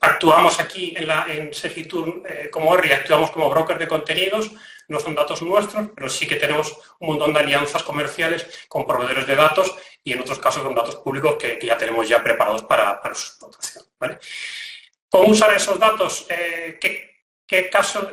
Actuamos aquí en Segitur como ORRI, actuamos como broker de contenidos, no son datos nuestros, pero sí que tenemos un montón de alianzas comerciales con proveedores de datos y en otros casos con datos públicos que ya tenemos ya preparados para su explotación, ¿vale? ¿Cómo usar esos datos? ¿Qué casos,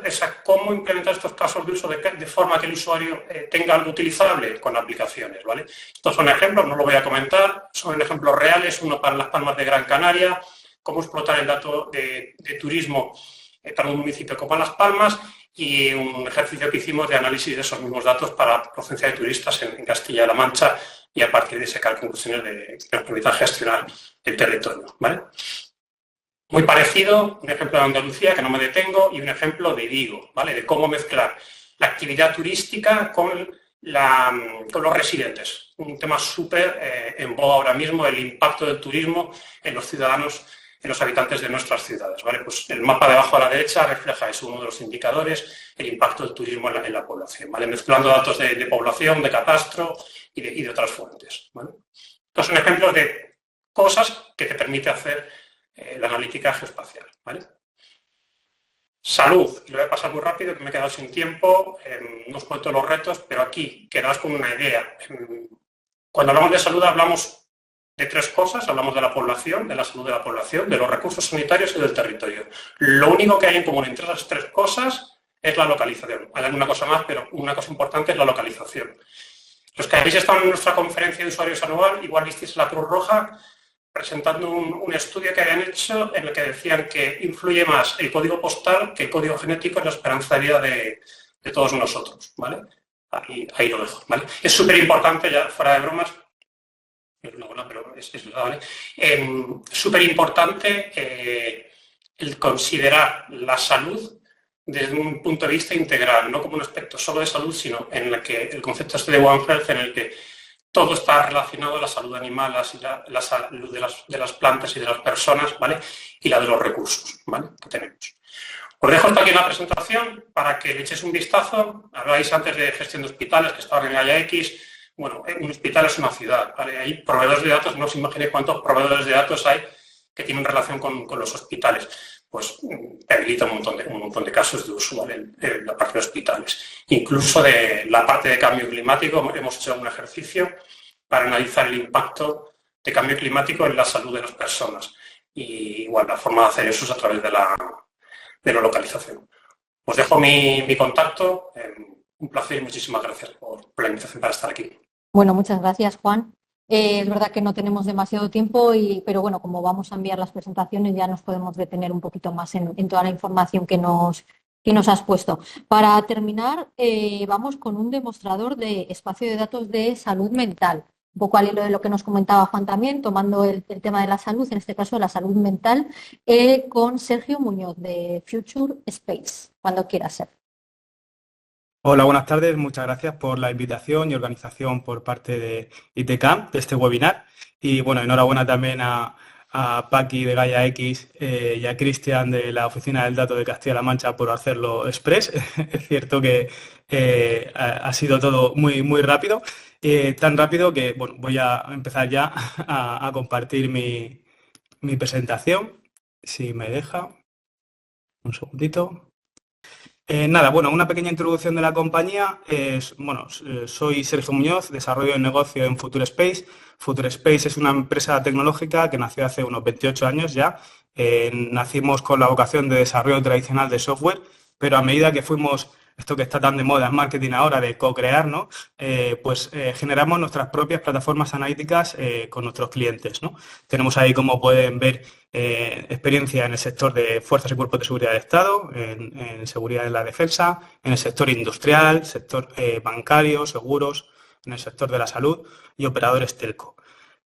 cómo implementar estos casos de uso de forma que el usuario tenga algo utilizable con aplicaciones, ¿vale? Estos son ejemplos, no lo voy a comentar, son ejemplos reales, uno para Las Palmas de Gran Canaria, cómo explotar el dato de turismo para un municipio como Las Palmas y un ejercicio que hicimos de análisis de esos mismos datos para la procedencia de turistas en Castilla-La Mancha y a partir de sacar conclusiones que nos permitan gestionar el territorio, ¿vale? Muy parecido, un ejemplo de Andalucía, que no me detengo, y un ejemplo de Vigo, ¿vale? De cómo mezclar la actividad turística con los residentes. Un tema súper en boga ahora mismo, el impacto del turismo en los ciudadanos, en los habitantes de nuestras ciudades, ¿vale? Pues el mapa de abajo a la derecha refleja eso, uno de los indicadores, el impacto del turismo en la población, ¿vale? Mezclando datos de población, de catastro y de otras fuentes, ¿vale? Estos son ejemplos de cosas que te permite hacer la analítica geoespacial, ¿vale? Salud, y lo voy a pasar muy rápido, que me he quedado sin tiempo, no os cuento los retos, pero aquí quedaos con una idea. Cuando hablamos de salud hablamos de tres cosas, hablamos de la población, de la salud de la población, de los recursos sanitarios y del territorio. Lo único que hay en común entre esas tres cosas es la localización. Hay alguna cosa más, pero una cosa importante es la localización. Los que habéis estado en nuestra conferencia de usuarios anual, igual visteis la Cruz Roja, presentando un estudio que habían hecho en el que decían que influye más el código postal que el código genético en la esperanza de vida de todos nosotros, ¿vale? Ahí lo dejo, ¿vale? Es súper importante, ya fuera de bromas, pero es verdad, ¿vale? Súper importante el considerar la salud desde un punto de vista integral, no como un aspecto solo de salud, sino en el que el concepto este de One Health, en el que todo está relacionado, la salud animal, la salud de las plantas y de las personas, ¿vale? Y la de los recursos, ¿vale? Que tenemos. Os dejo hasta aquí la presentación para que le echéis un vistazo. Habláis antes de gestión de hospitales, que estaban en Gaia X. Bueno, un hospital es una ciudad, ¿vale? Hay proveedores de datos, no os imaginéis cuántos proveedores de datos hay que tienen relación con los hospitales. Pues te habilita un montón de casos de uso, ¿vale? En la parte de hospitales. Incluso de la parte de cambio climático hemos hecho un ejercicio para analizar el impacto de cambio climático en la salud de las personas. Y igual la forma de hacer eso es a través de la localización. Os dejo mi contacto. Un placer y muchísimas gracias por la invitación para estar aquí. Bueno, muchas gracias, Juan. Es verdad que no tenemos demasiado tiempo, pero bueno, como vamos a enviar las presentaciones ya nos podemos detener un poquito más en toda la información que nos has puesto. Para terminar, vamos con un demostrador de espacio de datos de salud mental. Un poco al hilo de lo que nos comentaba Juan también, tomando el tema de la salud, en este caso de la salud mental, con Sergio Muñoz de Future Space, cuando quiera ser. Hola, buenas tardes. Muchas gracias por la invitación y organización por parte de ITCAM de este webinar. Y bueno, enhorabuena también a Paqui de Gaia X y a Cristian de la Oficina del Dato de Castilla-La Mancha por hacerlo express. Es cierto que ha sido todo muy, muy rápido. Tan rápido que bueno, voy a empezar ya a compartir mi presentación. Si me deja. Un segundito. Nada, bueno, una pequeña introducción de la compañía. Soy Sergio Muñoz, desarrollo de negocio en Future Space. Future Space es una empresa tecnológica que nació hace unos 28 años ya. Nacimos con la vocación de desarrollo tradicional de software, pero a medida que fuimos, esto que está tan de moda en marketing ahora, de co-crear, ¿no? Generamos nuestras propias plataformas analíticas con nuestros clientes, ¿no? Tenemos ahí, como pueden ver, experiencia en el sector de fuerzas y cuerpos de seguridad del Estado, en seguridad de la defensa, en el sector industrial, sector bancario, seguros, en el sector de la salud y operadores telco.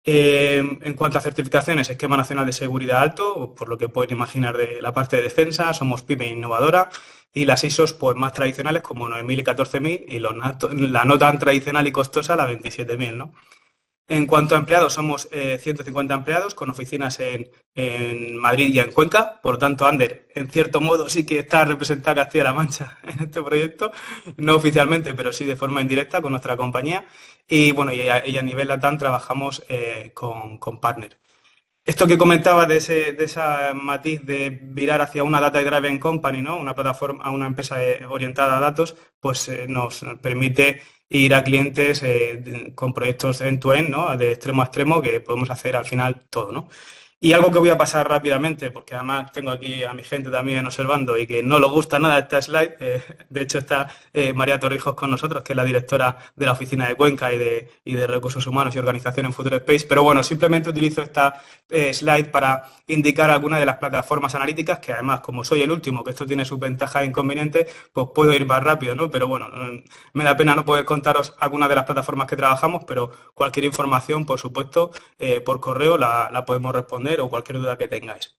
En cuanto a certificaciones, Esquema Nacional de Seguridad Alto, por lo que pueden imaginar de la parte de defensa, somos pyme innovadora, y las ISOs pues, más tradicionales como 9000 y 14000 y la no tan tradicional y costosa la 27000, ¿no? En cuanto a empleados, somos 150 empleados con oficinas en Madrid y en Cuenca. Por lo tanto, Ander, en cierto modo, sí que está representada Castilla-La Mancha en este proyecto, no oficialmente, pero sí de forma indirecta con nuestra compañía. Y bueno, y a nivel LATAM trabajamos con partner. Esto que comentaba de esa matiz de virar hacia una data driven company, ¿no? Una plataforma, una empresa orientada a datos, pues nos permite ir a clientes con proyectos end-to-end, ¿no? De extremo a extremo, que podemos hacer al final todo, ¿no? Y algo que voy a pasar rápidamente, porque además tengo aquí a mi gente también observando y que no le gusta nada esta slide. De hecho, está María Torrijos con nosotros, que es la directora de la oficina de Cuenca y de Recursos Humanos y Organización en Future Space. Pero bueno, simplemente utilizo esta slide para indicar algunas de las plataformas analíticas, que además, como soy el último, que esto tiene sus ventajas e inconvenientes, pues puedo ir más rápido, ¿no? Pero bueno, me da pena no poder contaros algunas de las plataformas que trabajamos, pero cualquier información, por supuesto, por correo la podemos responder o cualquier duda que tengáis.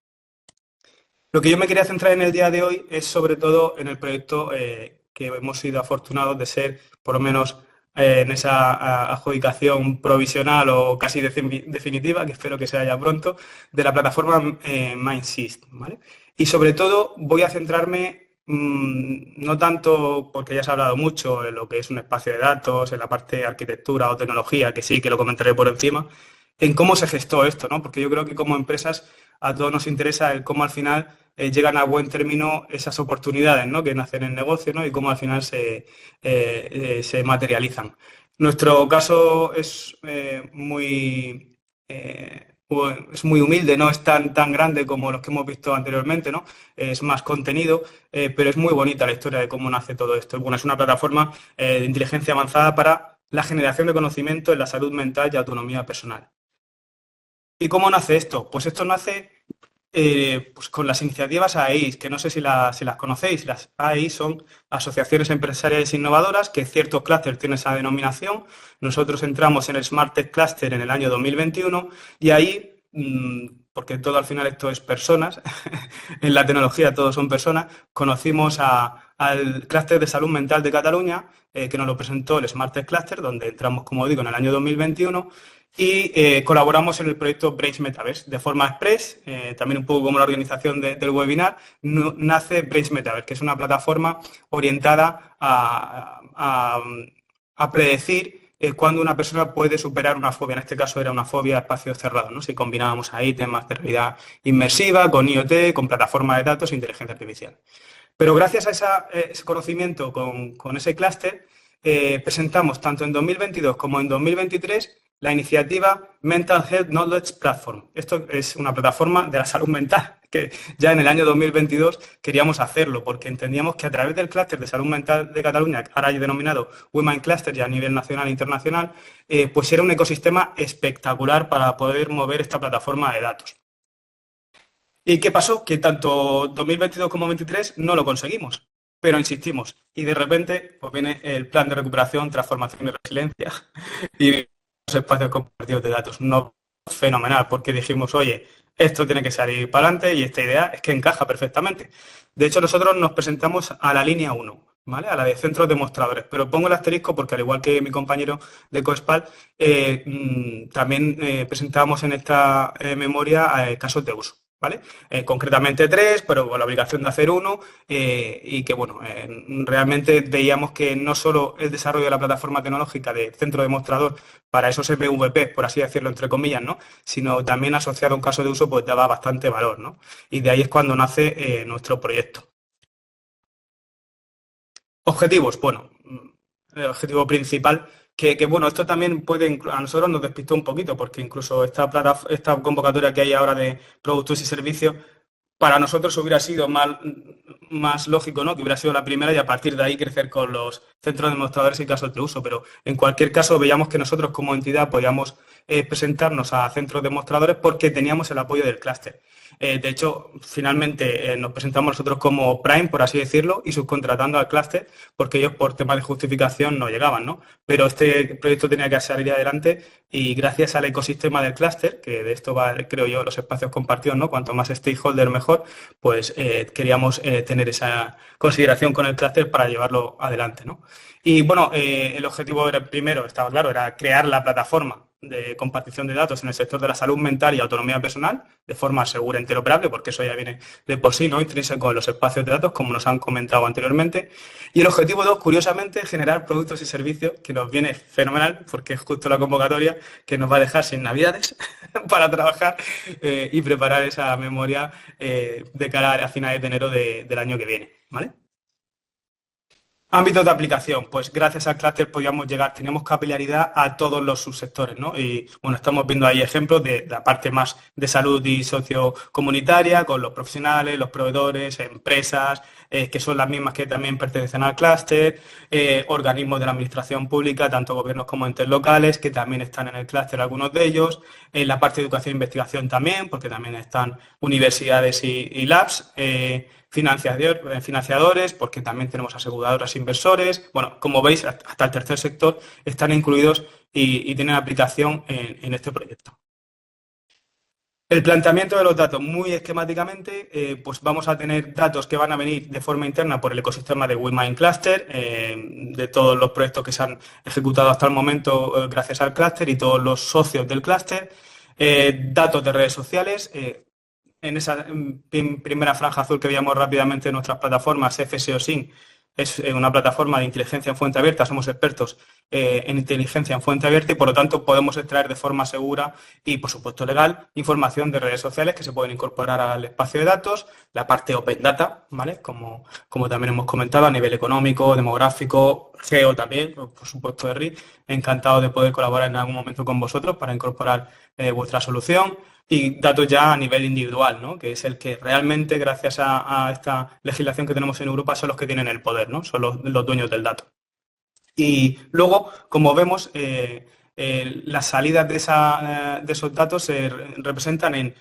Lo que yo me quería centrar en el día de hoy es sobre todo en el proyecto que hemos sido afortunados de ser, por lo menos en esa adjudicación provisional o casi definitiva, que espero que sea ya pronto, de la plataforma Mindsys, ¿vale? Y sobre todo voy a centrarme no tanto porque ya se ha hablado mucho en lo que es un espacio de datos, en la parte de arquitectura o tecnología, que sí que lo comentaré por encima, en cómo se gestó esto, ¿no? Porque yo creo que como empresas a todos nos interesa el cómo al final llegan a buen término esas oportunidades, ¿no? Que nacen en el negocio, ¿no? Y cómo al final se materializan. Nuestro caso es muy humilde, no es tan grande como los que hemos visto anteriormente, ¿no? Es más contenido, pero es muy bonita la historia de cómo nace todo esto. Bueno, es una plataforma de inteligencia avanzada para la generación de conocimiento en la salud mental y autonomía personal. ¿Y cómo nace esto? Pues esto nace pues con las iniciativas AEI, que no sé si las conocéis. Las AEI son asociaciones empresariales innovadoras, que ciertos clústeres tienen esa denominación. Nosotros entramos en el Smart Tech Cluster en el año 2021 y ahí, porque todo al final esto es personas, en la tecnología todos son personas, conocimos al clúster de salud mental de Cataluña, que nos lo presentó el Smart Tech Cluster, donde entramos, como digo, en el año 2021, y colaboramos en el proyecto Brains Metaverse. De forma express, también un poco como la organización del webinar, nace Brains Metaverse, que es una plataforma orientada a predecir cuando una persona puede superar una fobia. En este caso era una fobia a espacios cerrados, ¿no? Si combinábamos ahí temas de realidad inmersiva, con IoT, con plataforma de datos e inteligencia artificial. Pero gracias a ese conocimiento con ese clúster, presentamos tanto en 2022 como en 2023 la iniciativa Mental Health Knowledge Platform. Esto es una plataforma de la salud mental, que ya en el año 2022 queríamos hacerlo, porque entendíamos que a través del clúster de salud mental de Cataluña, ahora denominado Women Cluster ya a nivel nacional e internacional, pues era un ecosistema espectacular para poder mover esta plataforma de datos. ¿Y qué pasó? Que tanto 2022 como 2023 no lo conseguimos, pero insistimos. Y de repente pues viene el plan de recuperación, transformación y resiliencia y los espacios compartidos de datos. No, fenomenal, porque dijimos, oye, esto tiene que salir para adelante y esta idea es que encaja perfectamente. De hecho, nosotros nos presentamos a la línea 1, ¿vale? A la de centros demostradores, pero pongo el asterisco porque al igual que mi compañero de Coespal, también presentábamos en esta memoria casos de uso, ¿vale? Concretamente 3, pero con la obligación de hacer 1 y que, bueno, realmente veíamos que no solo el desarrollo de la plataforma tecnológica de centro demostrador para esos MVP, por así decirlo, entre comillas, ¿no? Sino también asociado a un caso de uso, pues daba bastante valor, ¿no? Y de ahí es cuando nace nuestro proyecto. Objetivos, bueno, el objetivo principal, que bueno, esto también puede, a nosotros nos despistó un poquito, porque incluso esta convocatoria que hay ahora de productos y servicios, para nosotros hubiera sido más lógico, ¿no? Que hubiera sido la primera y a partir de ahí crecer con los centros demostradores y casos de uso, pero en cualquier caso veíamos que nosotros como entidad podíamos presentarnos a centros demostradores porque teníamos el apoyo del clúster. De hecho, finalmente nos presentamos nosotros como Prime, por así decirlo, y subcontratando al clúster, porque ellos por temas de justificación no llegaban, ¿no? Pero este proyecto tenía que salir adelante y gracias al ecosistema del clúster, que de esto va, creo yo, los espacios compartidos, ¿no? Cuanto más stakeholder mejor, pues queríamos tener esa consideración con el clúster para llevarlo adelante, ¿no? Y bueno, el objetivo primero, estaba claro, era crear la plataforma de compartición de datos en el sector de la salud mental y autonomía personal de forma segura e interoperable, porque eso ya viene de por sí, ¿no?, intrínseco en los espacios de datos, como nos han comentado anteriormente. Y el objetivo 2, curiosamente, es generar productos y servicios, que nos viene fenomenal, porque es justo la convocatoria que nos va a dejar sin navidades para trabajar y preparar esa memoria de cara a finales de enero del año que viene, ¿vale? Ámbitos de aplicación, pues gracias al clúster teníamos capilaridad a todos los subsectores, ¿no? Y bueno, estamos viendo ahí ejemplos de la parte más de salud y sociocomunitaria, con los profesionales, los proveedores, empresas, que son las mismas que también pertenecen al clúster, organismos de la administración pública, tanto gobiernos como entes locales, que también están en el clúster, algunos de ellos, en la parte de educación e investigación también, porque también están universidades y labs, financiadores, porque también tenemos aseguradoras, inversores. Bueno, como veis, hasta el tercer sector están incluidos y tienen aplicación en este proyecto. El planteamiento de los datos, muy esquemáticamente, pues vamos a tener datos que van a venir de forma interna por el ecosistema de WeMind Cluster, de todos los proyectos que se han ejecutado hasta el momento gracias al clúster y todos los socios del clúster, datos de redes sociales. En esa primera franja azul que veíamos rápidamente en nuestras plataformas, FSO Sync es una plataforma de inteligencia en fuente abierta, somos expertos en inteligencia en fuente abierta y por lo tanto podemos extraer de forma segura y por supuesto legal información de redes sociales que se pueden incorporar al espacio de datos, la parte Open Data, ¿vale? Como también hemos comentado a nivel económico, demográfico, geo también, por supuesto de RI, encantado de poder colaborar en algún momento con vosotros para incorporar vuestra solución. Y datos ya a nivel individual, ¿no?, que es el que realmente, gracias a esta legislación que tenemos en Europa, son los que tienen el poder, ¿no?, son los dueños del dato. Y luego, como vemos, las salidas de esos datos se representan en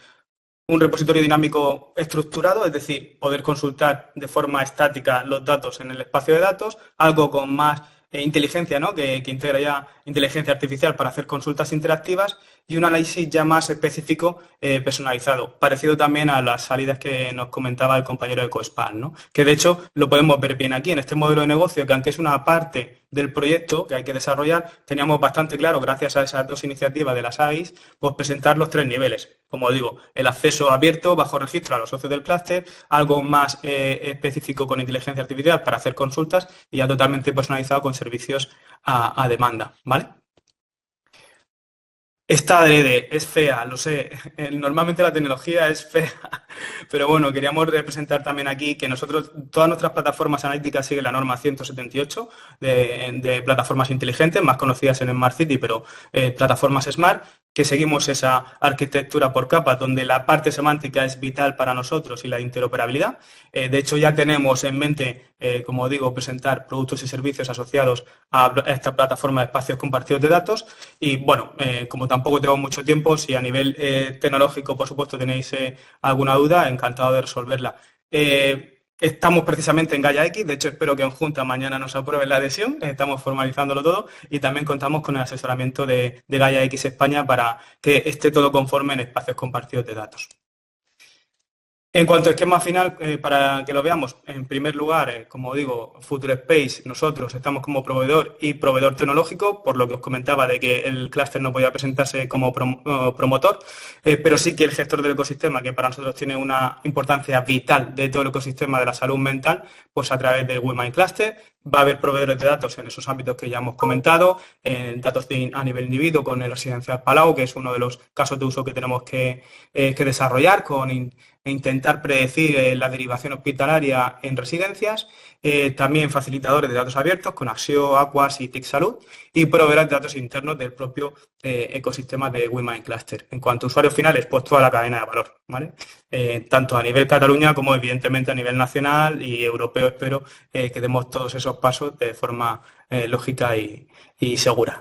un repositorio dinámico estructurado, es decir, poder consultar de forma estática los datos en el espacio de datos, algo con más inteligencia, ¿no?, que integra ya inteligencia artificial para hacer consultas interactivas y un análisis ya más específico, personalizado, parecido también a las salidas que nos comentaba el compañero de Coespal, ¿no?, que de hecho lo podemos ver bien aquí en este modelo de negocio, que aunque es una parte del proyecto que hay que desarrollar, teníamos bastante claro, gracias a esas dos iniciativas de las AIs, pues presentar los 3 niveles. Como digo, el acceso abierto, bajo registro a los socios del clúster, algo más específico con inteligencia artificial para hacer consultas y ya totalmente personalizado con servicios a demanda, ¿vale? Esta adrede es fea, lo sé, normalmente la tecnología es fea, pero bueno, queríamos representar también aquí que nosotros, todas nuestras plataformas analíticas siguen la norma 178 de plataformas inteligentes, más conocidas en Smart City, pero plataformas Smart, que seguimos esa arquitectura por capas, donde la parte semántica es vital para nosotros y la interoperabilidad. De hecho, ya tenemos en mente, como digo, presentar productos y servicios asociados a esta plataforma de espacios compartidos de datos. Y bueno, como tampoco tengo mucho tiempo, si a nivel tecnológico, por supuesto, tenéis alguna duda, encantado de resolverla. Estamos precisamente en Gaia X, de hecho espero que en Junta mañana nos aprueben la adhesión, estamos formalizándolo todo y también contamos con el asesoramiento de Gaia X España para que esté todo conforme en espacios compartidos de datos. En cuanto al esquema final, para que lo veamos, en primer lugar, como digo, Future Space, nosotros estamos como proveedor y proveedor tecnológico, por lo que os comentaba de que el clúster no podía presentarse como promotor, pero sí que el gestor del ecosistema, que para nosotros tiene una importancia vital de todo el ecosistema de la salud mental, pues a través del WeMind Cluster va a haber proveedores de datos en esos ámbitos que ya hemos comentado, datos a nivel individuo con el Residencial Palau, que es uno de los casos de uso que tenemos que desarrollar e intentar predecir la derivación hospitalaria en residencias, también facilitadores de datos abiertos con Axio, Aquas y TIC Salud y proveedores de datos internos del propio ecosistema de WeMind Cluster. En cuanto a usuarios finales, pues toda la cadena de valor, ¿vale? Tanto a nivel Cataluña como evidentemente a nivel nacional y europeo. Espero que demos todos esos pasos de forma lógica y segura.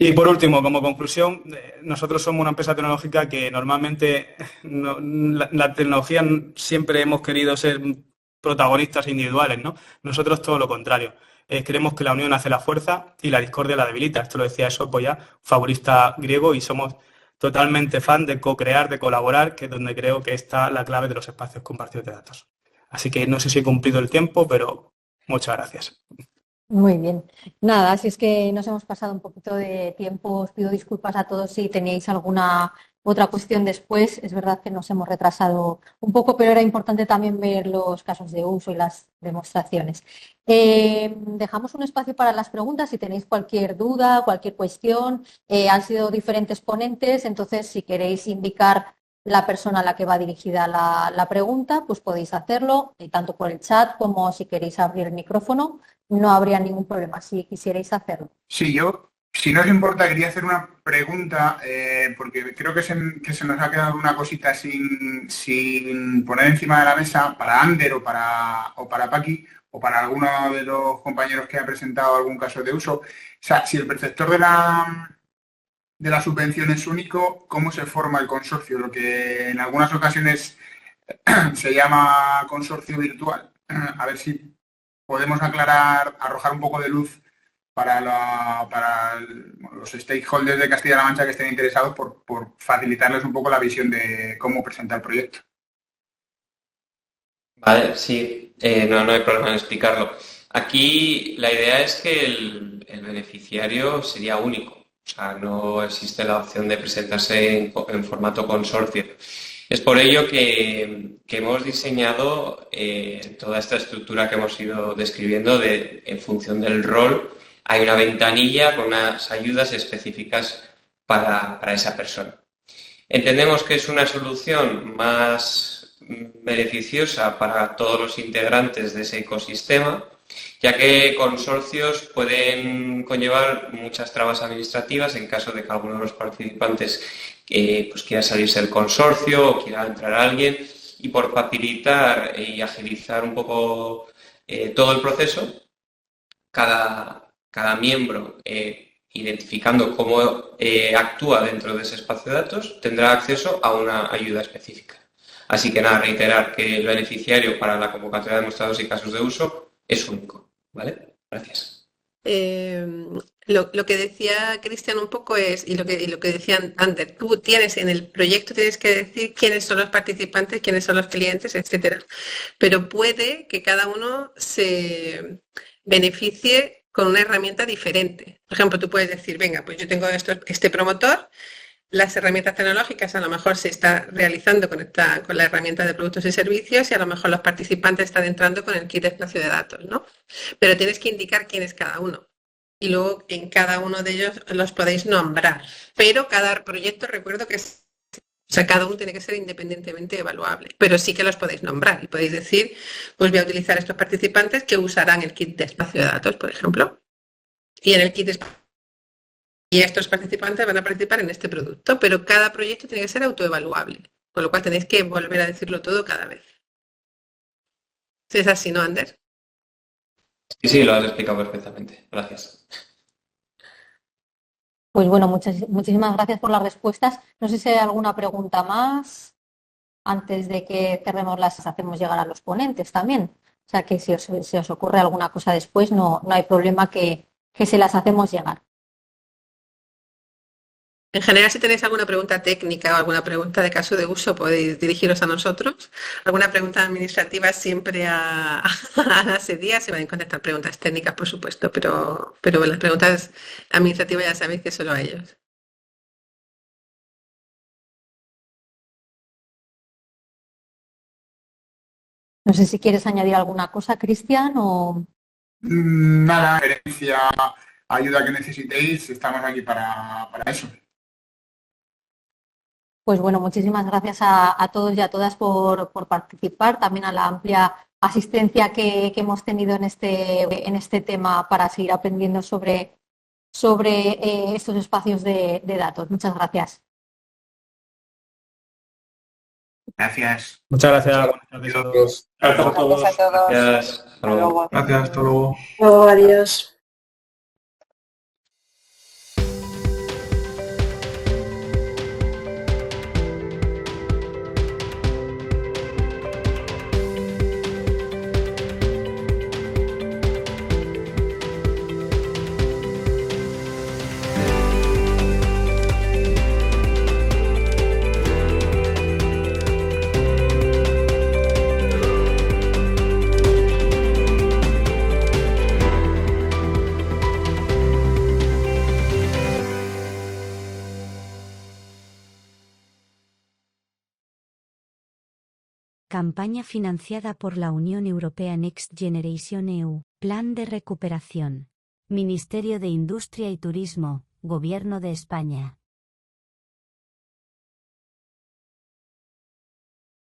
Y por último, como conclusión, nosotros somos una empresa tecnológica que normalmente la tecnología siempre hemos querido ser protagonistas individuales, ¿no? Nosotros todo lo contrario. Creemos que la unión hace la fuerza y la discordia la debilita. Esto lo decía Esopo ya, fabulista griego, y somos totalmente fan de co-crear, de colaborar, que es donde creo que está la clave de los espacios compartidos de datos. Así que no sé si he cumplido el tiempo, pero muchas gracias. Muy bien. Nada, si es que nos hemos pasado un poquito de tiempo, os pido disculpas a todos si teníais alguna otra cuestión después. Es verdad que nos hemos retrasado un poco, pero era importante también ver los casos de uso y las demostraciones. Dejamos un espacio para las preguntas si tenéis cualquier duda, cualquier cuestión. Han sido diferentes ponentes, entonces si queréis indicar la persona a la que va dirigida la pregunta, pues podéis hacerlo, tanto por el chat como si queréis abrir el micrófono. No habría ningún problema si quisierais hacerlo. Sí, yo, si no os importa, quería hacer una pregunta, porque creo que se nos ha quedado una cosita sin poner encima de la mesa para Ander o para Paqui o para alguno de los compañeros que ha presentado algún caso de uso. O sea, si el perceptor de la subvención es único, ¿cómo se forma el consorcio? Lo que en algunas ocasiones se llama consorcio virtual. A ver si podemos arrojar un poco de luz para los stakeholders de Castilla-La Mancha que estén interesados por facilitarles un poco la visión de cómo presentar el proyecto. Vale, sí, no hay problema en explicarlo. Aquí la idea es que el beneficiario sería único, o sea, no existe la opción de presentarse en formato consorcio. Es por ello que hemos diseñado toda esta estructura que hemos ido describiendo en función del rol. Hay una ventanilla con unas ayudas específicas para esa persona. Entendemos que es una solución más beneficiosa para todos los integrantes de ese ecosistema, ya que consorcios pueden conllevar muchas trabas administrativas en caso de que alguno de los participantes pues quiera salirse del consorcio o quiera entrar alguien, y por facilitar y agilizar un poco todo el proceso, cada miembro, identificando cómo actúa dentro de ese espacio de datos, tendrá acceso a una ayuda específica. Así que nada, reiterar que el beneficiario para la convocatoria de demostrados y casos de uso es único. ¿Vale? Gracias. Lo que decía Cristian un poco es, y lo que decía Ander, tú tienes en el proyecto, tienes que decir quiénes son los participantes, quiénes son los clientes, etcétera. Pero puede que cada uno se beneficie con una herramienta diferente. Por ejemplo, tú puedes decir, venga, pues yo tengo este promotor, las herramientas tecnológicas a lo mejor se está realizando con la herramienta de productos y servicios, y a lo mejor los participantes están entrando con el kit de espacio de datos, ¿no? Pero tienes que indicar quién es cada uno. Y luego en cada uno de ellos los podéis nombrar. Pero cada proyecto, recuerdo que cada uno tiene que ser independientemente evaluable. Pero sí que los podéis nombrar y podéis decir, pues voy a utilizar estos participantes que usarán el kit de espacio de datos, por ejemplo. Y en el kit de y estos participantes van a participar en este producto, pero cada proyecto tiene que ser autoevaluable, con lo cual tenéis que volver a decirlo todo cada vez. Si es así, ¿no, Ander? Sí, lo has explicado perfectamente. Gracias. Pues bueno, muchísimas gracias por las respuestas. No sé si hay alguna pregunta más. Antes de que cerremos las hacemos llegar a los ponentes también. O sea que si os ocurre alguna cosa después, no hay problema que se las hacemos llegar. En general, si tenéis alguna pregunta técnica o alguna pregunta de caso de uso, podéis dirigiros a nosotros. Alguna pregunta administrativa siempre a la SEDIA se van a contestar preguntas técnicas, por supuesto, pero las preguntas administrativas ya sabéis que solo a ellos. No sé si quieres añadir alguna cosa, Cristian, o... Nada, gerencia, ayuda que necesitéis, estamos aquí para eso. Pues bueno, muchísimas gracias a todos y a todas por participar, también a la amplia asistencia que hemos tenido en este tema para seguir aprendiendo sobre estos espacios de datos. Muchas gracias. Gracias. Muchas gracias. Buenas tardes a todos. Gracias a todos. Gracias. Hasta luego. Gracias, hasta luego. Adiós. Campaña financiada por la Unión Europea Next Generation EU, Plan de Recuperación. Ministerio de Industria y Turismo, Gobierno de España.